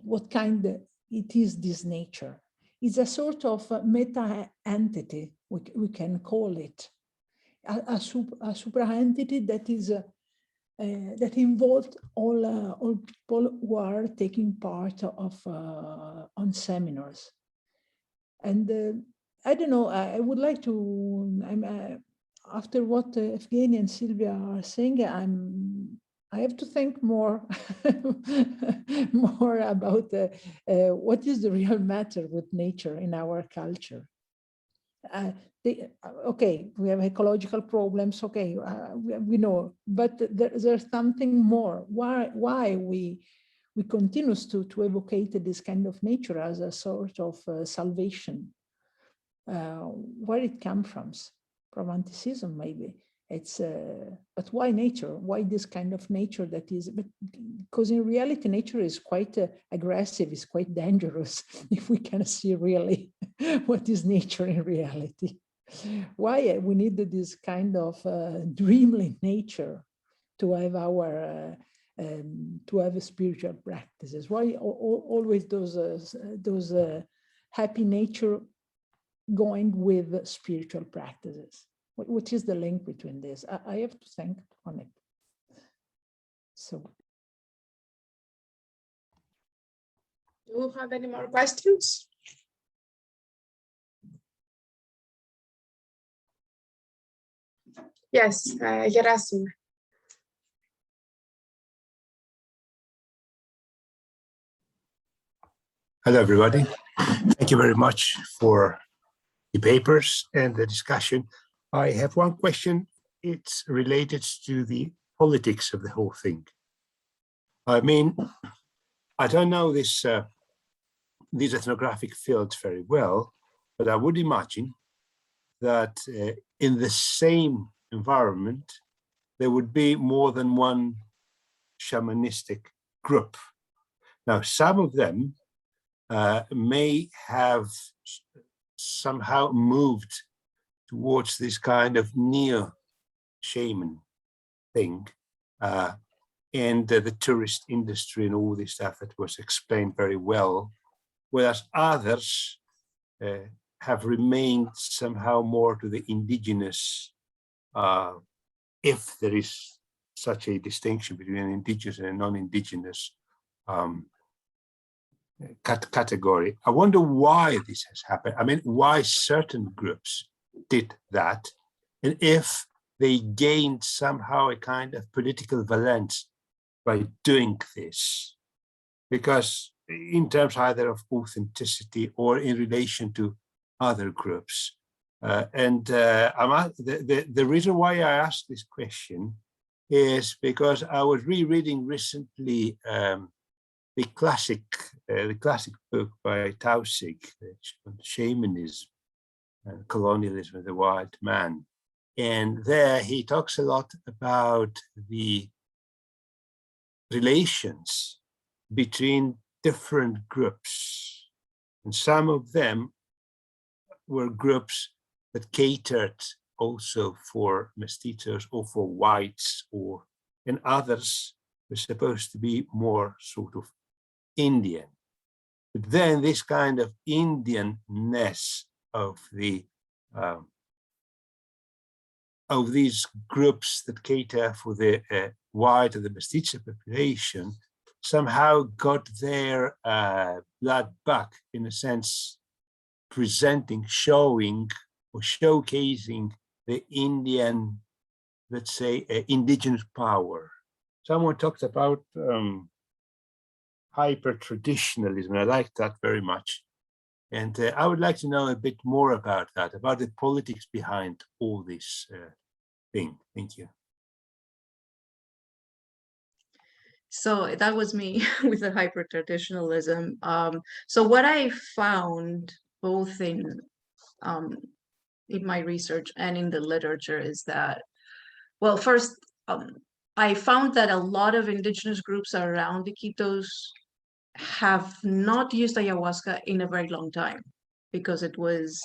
what kind it is, this nature. It's a sort of meta entity, we can call it, a supra entity that is that involved all people who are taking part of on seminars. And I don't know, I would like to, after what Evgeny and Sylvia are saying, I have to think more more about what is the real matter with nature in our culture. Okay, we have ecological problems, okay, we know, but there's something more. Why we continue to evocate this kind of nature as a sort of salvation? Where it comes from romanticism, maybe. It's but why nature? Why this kind of nature that is? Because in reality, nature is quite aggressive. It's quite dangerous if we can see really what is nature in reality. Why we need this kind of dreamly nature to have our to have spiritual practices? Why always those happy nature going with spiritual practices? What is the link between this? I have to think on it. So, do you have any more questions? Yes, Gerasim. Hello, everybody. Thank you very much for the papers and the discussion. I have one question. It's related to the politics of the whole thing. I mean, I don't know these ethnographic fields very well, but I would imagine that in the same environment, there would be more than one shamanistic group. Now, some of them may have somehow moved towards this kind of neo-shaman thing, and the tourist industry and all this stuff that was explained very well, whereas others have remained somehow more to the indigenous, if there is such a distinction between an indigenous and a non-indigenous category. I wonder why this has happened. I mean, why certain groups did that, and if they gained somehow a kind of political valence by doing this, because in terms either of authenticity or in relation to other groups. The reason why I asked this question is because I was rereading recently the classic book by Tausig, Shamanism and Colonialism of the Wild Man. And there he talks a lot about the relations between different groups. And some of them were groups that catered also for mestizos or for whites, and others were supposed to be more sort of Indian. But then this kind of Indianness of these groups that cater for the white and the mestizo population somehow got their blood back, in a sense, presenting, showing, or showcasing the Indian, let's say, indigenous power. Someone talked about hyper-traditionalism. I like that very much. And I would like to know a bit more about that, about the politics behind all this thing. Thank you. So that was me with the hyper-traditionalism. So what I found both in my research and in the literature is that, well, first, I found that a lot of indigenous groups around Iquitos have not used ayahuasca in a very long time because it was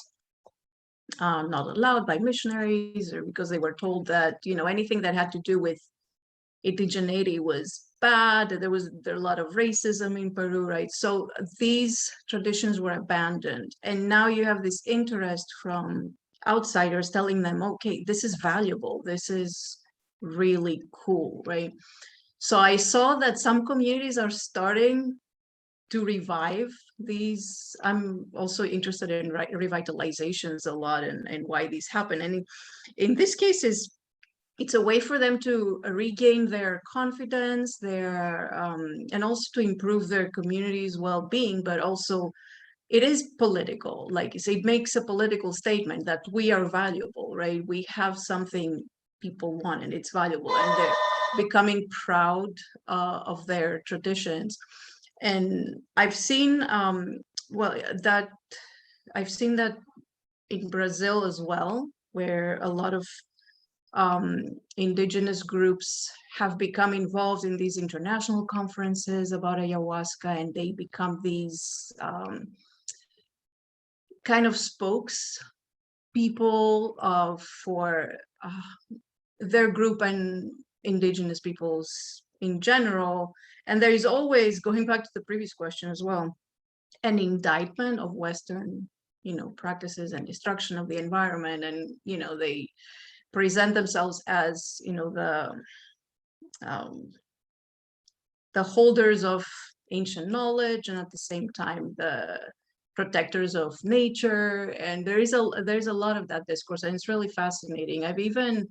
not allowed by missionaries, or because they were told that, you know, anything that had to do with indigeneity was bad. There a lot of racism in Peru, right? So these traditions were abandoned, and now you have this interest from outsiders telling them, okay, this is valuable, this is really cool, right? So I saw that some communities are starting to revive these. I'm also interested in revitalizations a lot, and why these happen. And in this case, it's a way for them to regain their confidence, and also to improve their community's well-being, but also it is political. Like, it makes a political statement that we are valuable, right? We have something people want and it's valuable, and they're becoming proud of their traditions. And I've seen that in Brazil as well, where a lot of indigenous groups have become involved in these international conferences about ayahuasca, and they become these kind of spokespeople for their group and indigenous peoples in general. And there is always, going back to the previous question as well, an indictment of Western, practices and destruction of the environment. And, they present themselves as, the holders of ancient knowledge, and at the same time, the protectors of nature. And there's a lot of that discourse, and it's really fascinating. I've even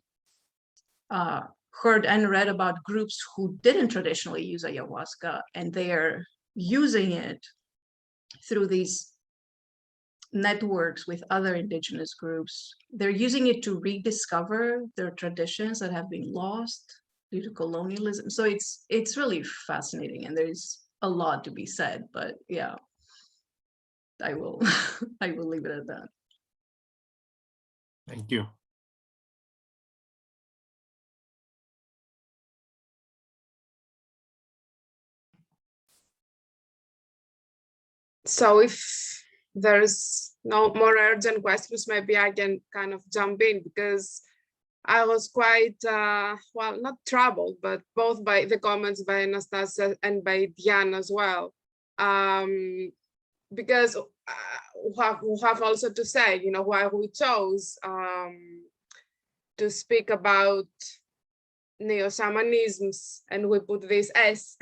heard and read about groups who didn't traditionally use ayahuasca, and they are using it through these networks with other indigenous groups. They're using it to rediscover their traditions that have been lost, due to colonialism. So it's really fascinating, and there's a lot to be said, but yeah, I will I will leave it at that. Thank you. So if there's no more urgent questions, maybe I can kind of jump in, because I was quite, well, not troubled, but both by the comments by Anastasia and by Diana as well. Because we have also to say, you know, why we chose to speak about neo-shamanisms, and we put this S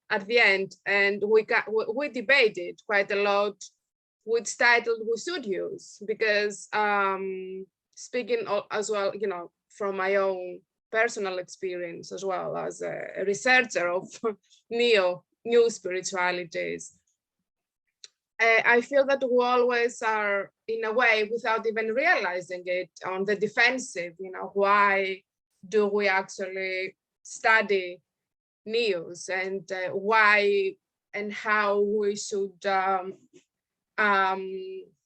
at the end, and we debated quite a lot which title we should use, because speaking as well, you know, from my own personal experience as well as a researcher of new spiritualities, I feel that we always are, in a way, without even realizing it, on the defensive. You know, why do we actually study neos, and why and how we should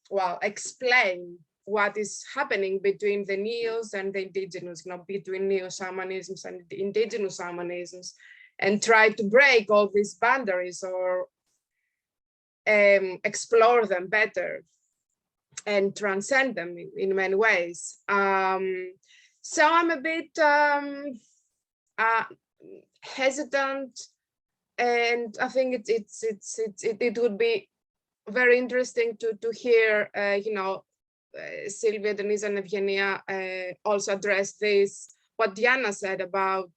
well, explain what is happening between the neos and the indigenous, you know, between neo-shamanisms and the indigenous shamanisms, and try to break all these boundaries, or explore them better and transcend them in many ways. So I'm a bit hesitant, and I think it would be very interesting to hear, you know, Sylvia, Denise, and Evgenia also address this, what Diana said about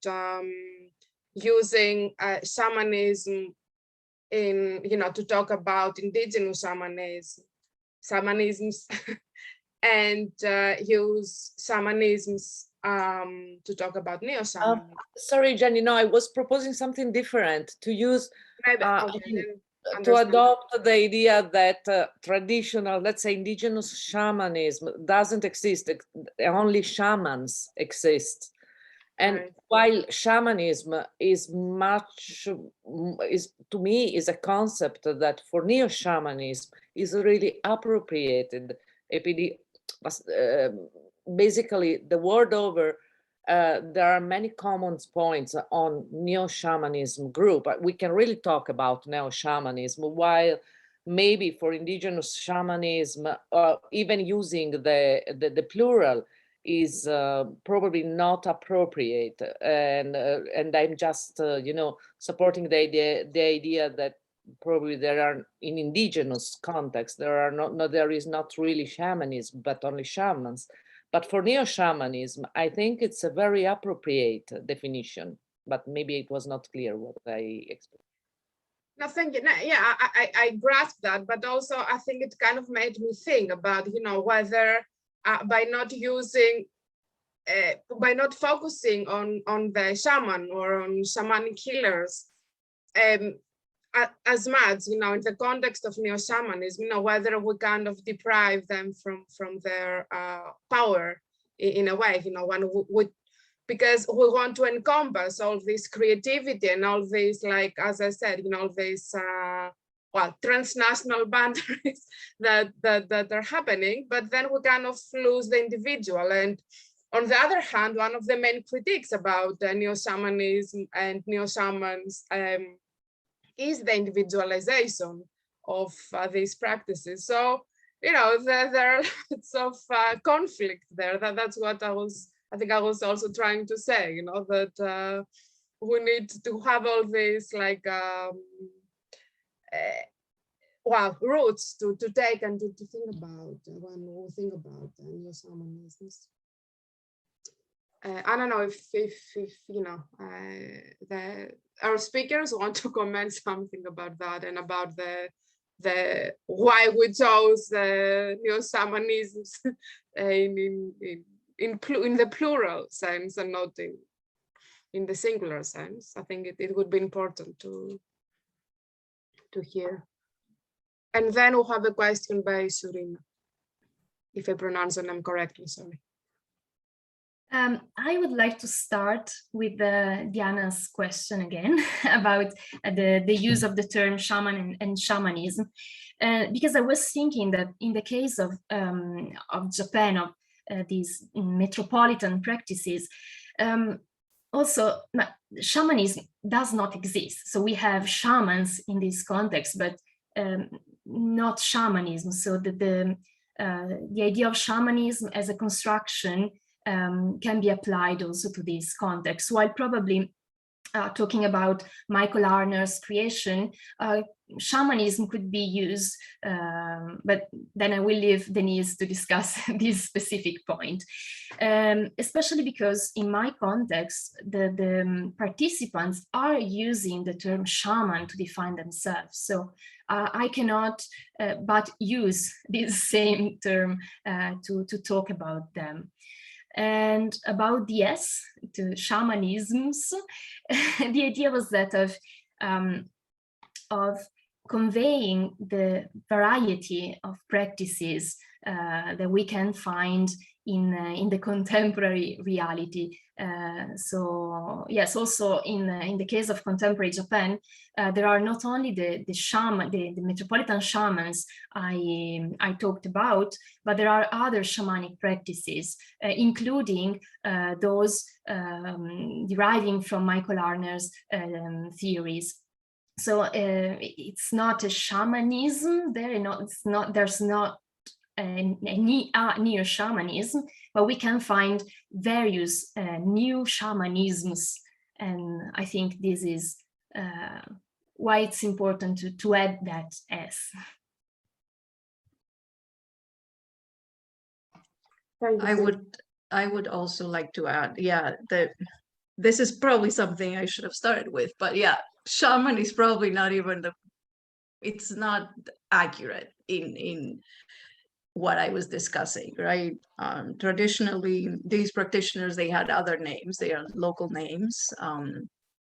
using shamanism in, you know, to talk about indigenous shamanisms, and use shamanisms to talk about neo-shamanism. Sorry, Jenny, no, I was proposing something different, to use, to Understand. adopt the idea that traditional, let's say, indigenous shamanism doesn't exist, only shamans exist. And Right. while shamanism is to me, is a concept that for neo-shamanism is really appropriated. Basically, the world over, there are many common points on neo-shamanism group. We can really talk about neo-shamanism, while maybe for indigenous shamanism, even using the plural is probably not appropriate. And I'm just, you know, supporting the idea that probably there are, in indigenous context, there is not really shamanism, but only shamans. But for neo-shamanism, I think it's a very appropriate definition, but maybe it was not clear what I explained. No, thank you. No, yeah, I grasp that, but also I think it kind of made me think about, you know, whether by not using, by not focusing on the shaman or on shamanic healers as much, you know, in the context of neo-shamanism, you know, whether we kind of deprive them from their power in a way, you know, when we because we want to encompass all this creativity and all these, like, as I said, you know, these well, transnational boundaries that are happening, but then we kind of lose the individual. And on the other hand, one of the main critiques about neo-shamanism and neo-shamans is the individualization of these practices. So, you know, there are lots of conflict there. That's what I think I was also trying to say, you know, that we need to have all these, like, well, roots to take and to think about when we think about neo-shamanisms. I don't know if you know, our speakers want to comment something about that, and about the why we chose neo-shamanisms in the plural sense and not in the singular sense. I think it would be important to hear. And then we'll have a question by Surina, if I pronounce her name correctly, sorry. I would like to start with Diana's question again about the use of the term shaman and shamanism, because I was thinking that in the case of Japan, of these metropolitan practices, also shamanism does not exist. So we have shamans in this context, but not shamanism. So the idea of shamanism as a construction can be applied also to this context, while probably talking about Michael Arner's creation, shamanism could be used, but then I will leave Denis to discuss this specific point, especially because in my context, the participants are using the term shaman to define themselves. So I cannot but use this same term to talk about them. And about the S, to shamanisms, the idea was that of conveying the variety of practices that we can find in the contemporary reality. So yes, also in the case of contemporary Japan, there are not only the metropolitan shamans I talked about, but there are other shamanic practices, including those deriving from Michael Arner's theories. So it's not a shamanism there, there's not a neo-shamanism, but we can find various new shamanisms, and I think this is why it's important to add that S. I would also like to add, yeah, that this is probably something I should have started with, but yeah, shaman is probably not even it's not accurate in what I was discussing, right? Traditionally, these practitioners, they had other names, they are local names.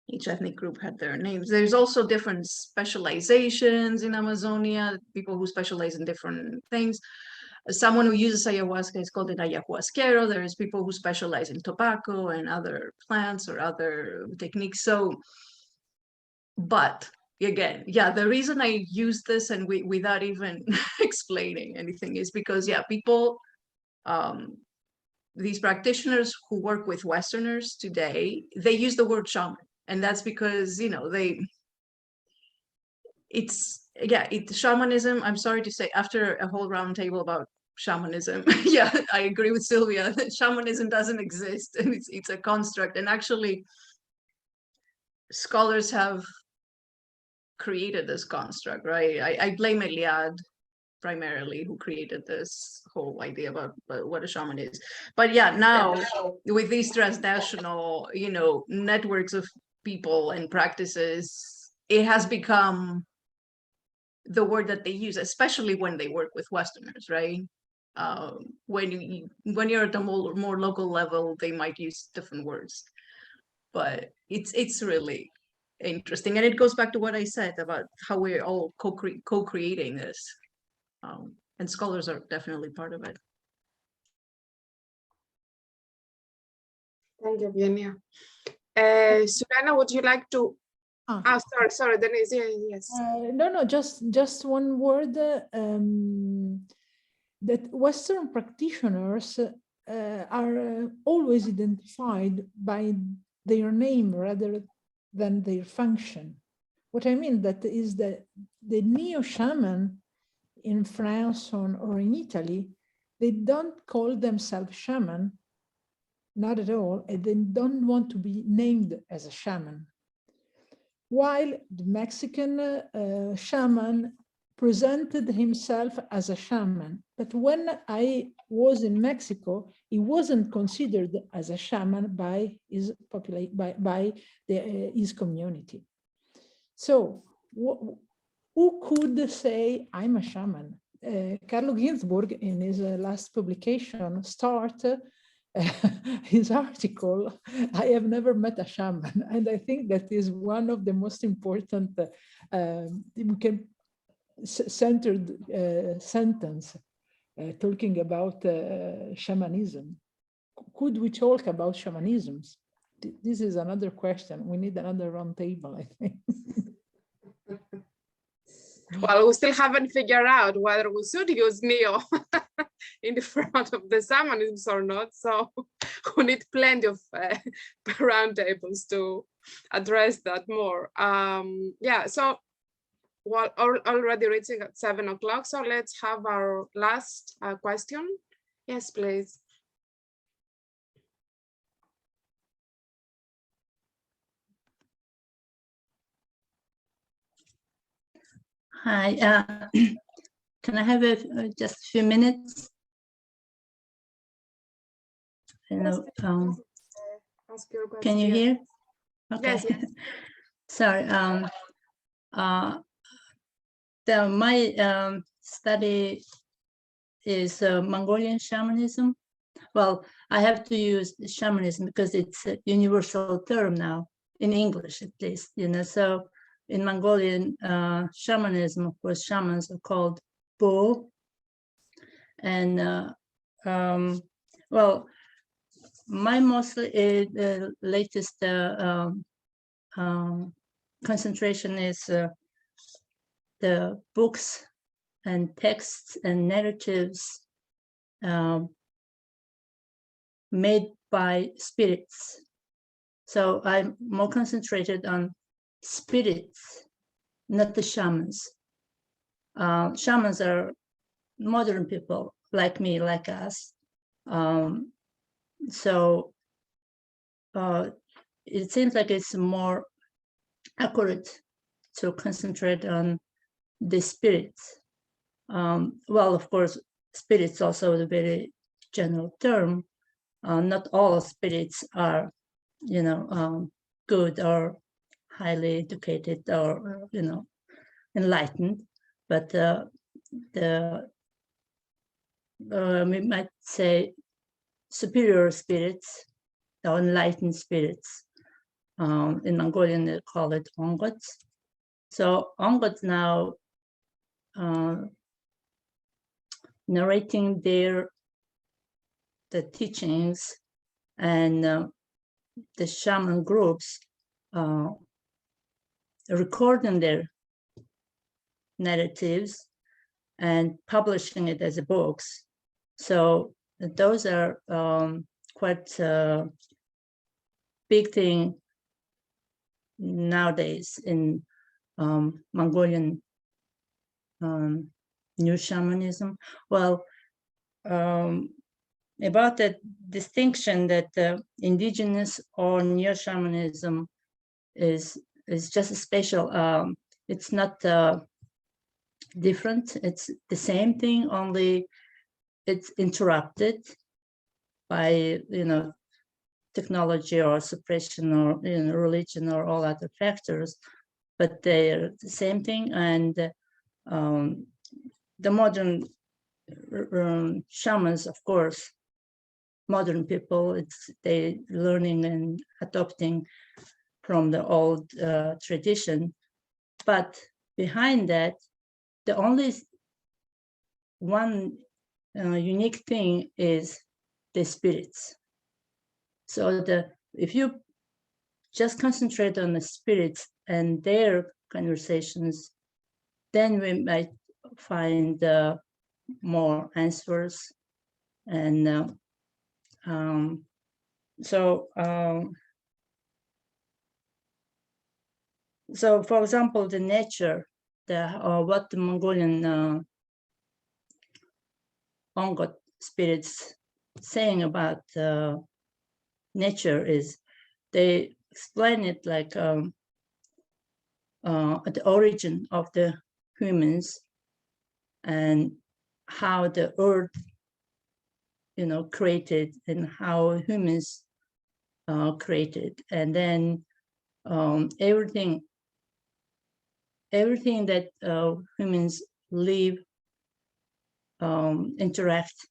Each ethnic group had their names. There's also different specializations in Amazonia, people who specialize in different things. Someone who uses ayahuasca is called an ayahuasquero. There's people who specialize in tobacco and other plants or other techniques. So, but again, yeah, the reason I use this and without even explaining anything is because, yeah, people, these practitioners who work with Westerners today, they use the word shaman. And that's because, you know, shamanism, I'm sorry to say, after a whole roundtable about shamanism, yeah, I agree with Sylvia that shamanism doesn't exist and it's a construct. And actually, scholars have created this construct, right? I blame Eliade primarily, who created this whole idea about what a shaman is. But yeah, now with these transnational, you know, networks of people and practices, it has become the word that they use, especially when they work with Westerners, right? When you're at a more local level, they might use different words, but it's really interesting, and it goes back to what I said about how we're all co-creating this, and scholars are definitely part of it. Thank you, Viania. Surana, would you like to? Sorry, Denis. Yes. No, just one word. That Western practitioners are always identified by their name rather than their function. What I mean that is that the neo-shaman in France or in Italy, they don't call themselves shaman, not at all, and they don't want to be named as a shaman. While the Mexican shaman presented himself as a shaman, but when I was in Mexico, he wasn't considered as a shaman by his his community. So who could say I'm a shaman? Carlo Ginzburg, in his last publication, started his article, I have never met a shaman. And I think that is one of the most important centered sentence talking about shamanism. could we talk about shamanisms? This is another question. We need another roundtable, I think. Well, we still haven't figured out whether we should use neo in the front of the shamanisms or not. So we need plenty of roundtables to address that more. Yeah, so we're already reaching at 7 o'clock. So let's have our last question. Yes, please. Hi, can I have just a few minutes? I know, can you hear? Okay. Yes, yes. Sorry. My study is Mongolian shamanism. Well, I have to use shamanism because it's a universal term now, in English at least, you know. So in Mongolian shamanism, of course, shamans are called bo. And well, my mostly latest concentration is the books and texts and narratives made by spirits. So I'm more concentrated on spirits, not the shamans. Shamans are modern people like me, like us. So it seems like it's more accurate to concentrate on the spirits. Well, of course, spirits also a very general term. Not all spirits are, you know, good or highly educated or, you know, enlightened, but we might say superior spirits or enlightened spirits. In Mongolian, they call it ongots. So ongots now narrating the teachings, and the shaman groups recording their narratives and publishing it as books. So those are quite a big thing nowadays in Mongolian new shamanism. Well, about the distinction that indigenous or neo-shamanism is just a special, it's not different, it's the same thing, only it's interrupted by, you know, technology or suppression or, you know, religion or all other factors, but they're the same thing. And the modern shamans, of course, modern people, they learning and adopting from the old tradition. But behind that, the only one unique thing is the spirits. So if you just concentrate on the spirits and their conversations, then we might find more answers. And so for example, the nature, what the Mongolian ongot spirits saying about nature is, they explain it like the origin of the humans and how the earth, you know, created, and how humans created, and then everything that humans live, interact,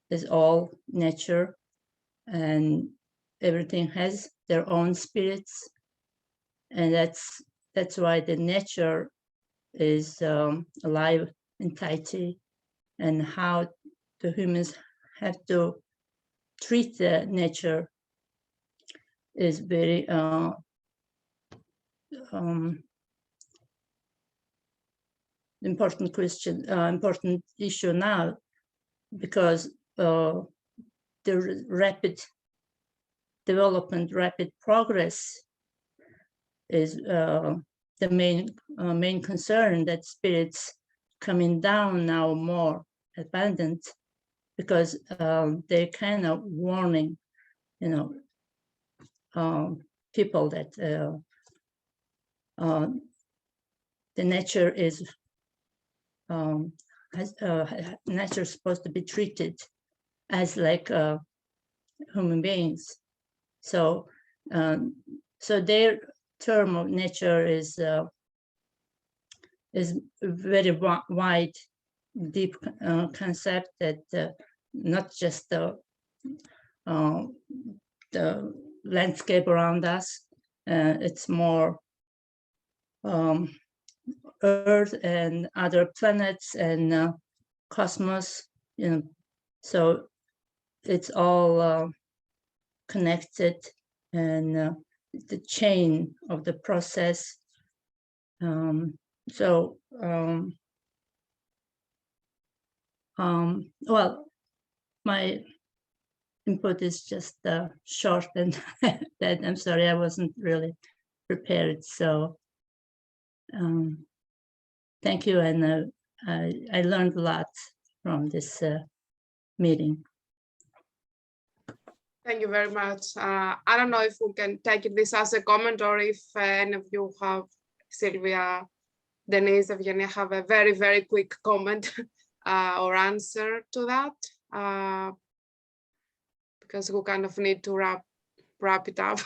is all nature, and everything has their own spirits, and that's why the nature is alive, entirety, and how the humans have to treat nature is very important important issue now, because the rapid development, rapid progress is the main concern, that spirits coming down now more abundant, because they're kind of warning, people that the nature is nature is supposed to be treated as like human beings. So so their term of nature is very wide, deep concept, that not just the landscape around us, it's more Earth and other planets and cosmos, so it's all connected, and the chain of the process. Well, my input is just short, and that I'm sorry, I wasn't really prepared. So thank you, and I learned a lot from this meeting. Thank you very much. I don't know if we can take this as a comment, or if any of you have, Sylvia, Denis, Evgenia, have a very, very quick comment or answer to that, because we kind of need to wrap it up.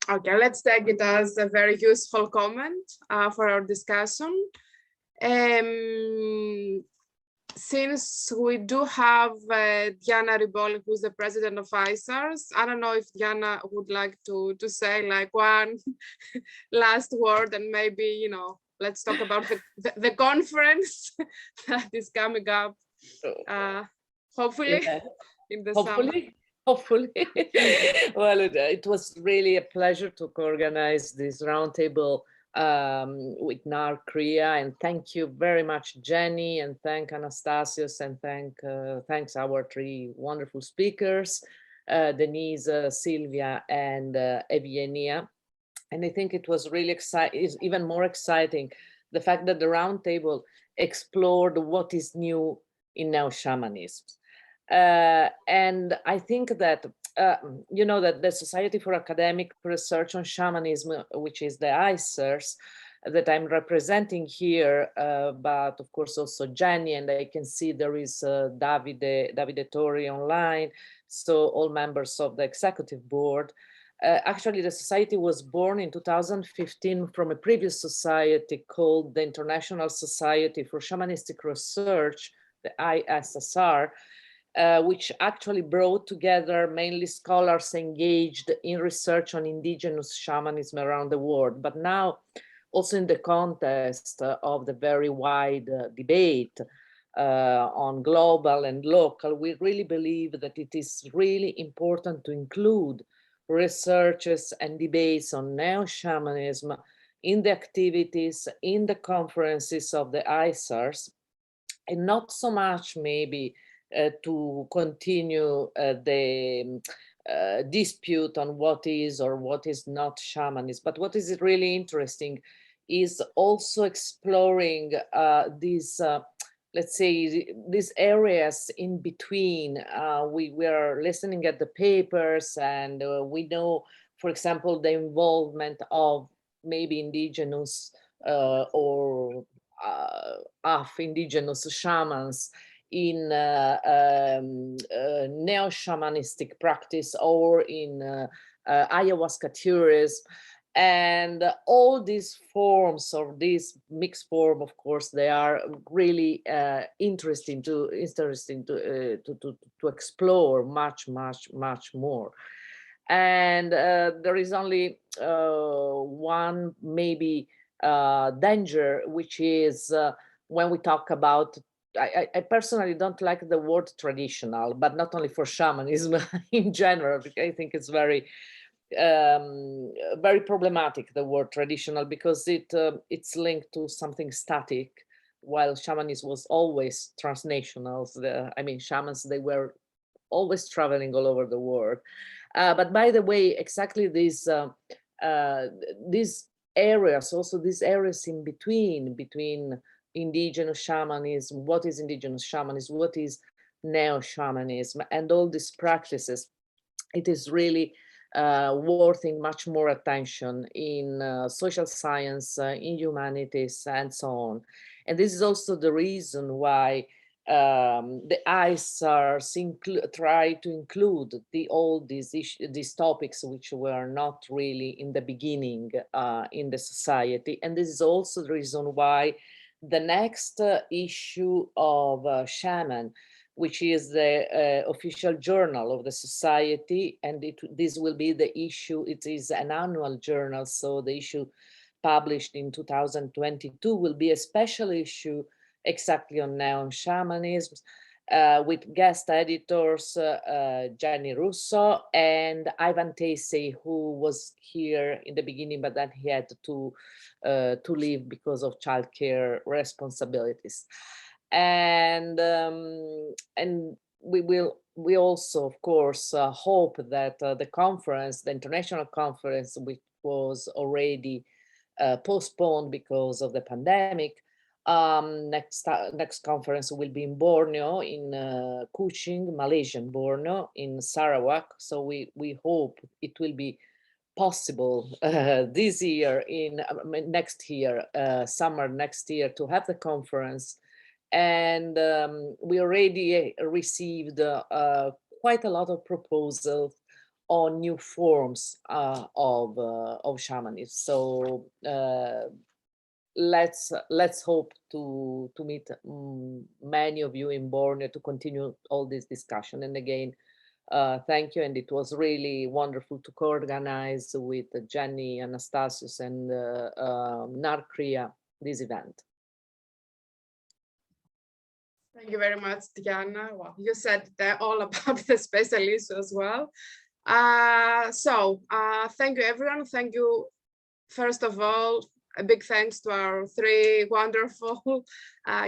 Okay, let's take it as a very useful comment for our discussion. Since we do have Diana Riboli, who's the president of ISARS, I don't know if Diana would like to say like one last word, and maybe, let's talk about the conference that is coming up, hopefully, Yeah. in the summer. Hopefully. Well, it was really a pleasure to organize this roundtable with NAR Korea, and thank you very much, Jenny, and thank Anastasios, and thanks our three wonderful speakers, Denise, Sylvia, and Evgenia. And I think it was really exciting, is even more exciting, the fact that the roundtable explored what is new in neo-shamanism. And I think that, that the Society for Academic Research on Shamanism, which is the ISARS, that I'm representing here, but of course also Jenny, and I can see there is Davide Tori online, so all members of the executive board. Actually, the society was born in 2015 from a previous society called the International Society for Shamanistic Research, the ISSR, which actually brought together mainly scholars engaged in research on indigenous shamanism around the world. But now, also in the context of the very wide debate on global and local, we really believe that it is really important to include researches and debates on neo-shamanism in the activities, in the conferences of the ISARS, and not so much maybe to continue the dispute on what is or what is not shamanism. But what is really interesting is also exploring these, let's say, these areas in between. We are listening at the papers, and we know, for example, the involvement of maybe indigenous or half indigenous shamans in neo-shamanistic practice, or in Ayahuasca tourism. And all these forms, or this mixed form, of course, they are really interesting to explore much more. And there is only one maybe danger, which is when we talk about I personally don't like the word traditional, but not only for shamanism in general, because I think it's very problematic, the word traditional, because it's linked to something static, while shamanism was always transnational. I mean, shamans, they were always traveling all over the world. But by the way, exactly these areas, also these areas in between indigenous shamanism, what is indigenous shamanism, what is neo-shamanism, and all these practices, it is really worth much more attention in social science, in humanities, and so on. And this is also the reason why the ISARs try to include all these topics which were not really in the beginning in the society. And this is also the reason why the next issue of Shaman, which is the official journal of the society, and this will be the issue. It is an annual journal, so the issue published in 2022 will be a special issue exactly on neo-shamanisms, with guest editors Gianni Russo and Ivan Tacey, who was here in the beginning, but then he had to leave because of childcare responsibilities. And we also, of course, hope that the international conference, which was already postponed because of the pandemic, next conference will be in Borneo, in Kuching, Malaysian Borneo, in Sarawak. So we hope it will be possible this year, next year, summer next year, to have the conference. And we already received quite a lot of proposals on new forms of shamanism. So let's hope to meet many of you in Borneo to continue all this discussion. And again, thank you. And it was really wonderful to co-organize with Jenny, Anastasius, and NAR Korea this event. Thank you very much, Diana. Well, you said all about the special issue as well. Thank you, everyone. Thank you, first of all, a big thanks to our three wonderful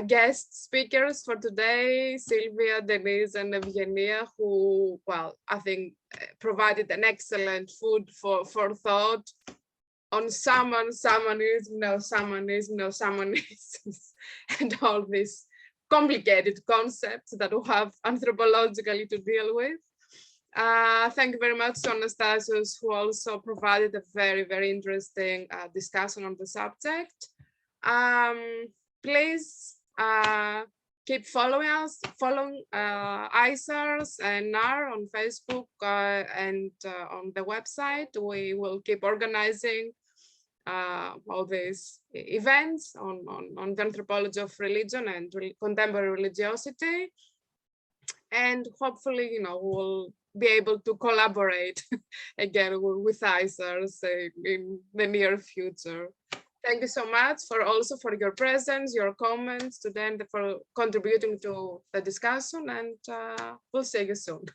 guest speakers for today, Sylvia, Denise, and Evgenia, who, well, I think provided an excellent food for thought on shamanism, neo-shamanisms, and all these complicated concepts that we have anthropologically to deal with. Thank you very much to Anastasius, who also provided a very, very interesting discussion on the subject. Please keep following us, ISARS and NAR on Facebook and on the website. We will keep organizing all these events on the anthropology of religion and contemporary religiosity. And hopefully, we'll be able to collaborate again with ISARS in the near future. Thank you so much also for your presence, your comments today, and for contributing to the discussion, and we'll see you soon.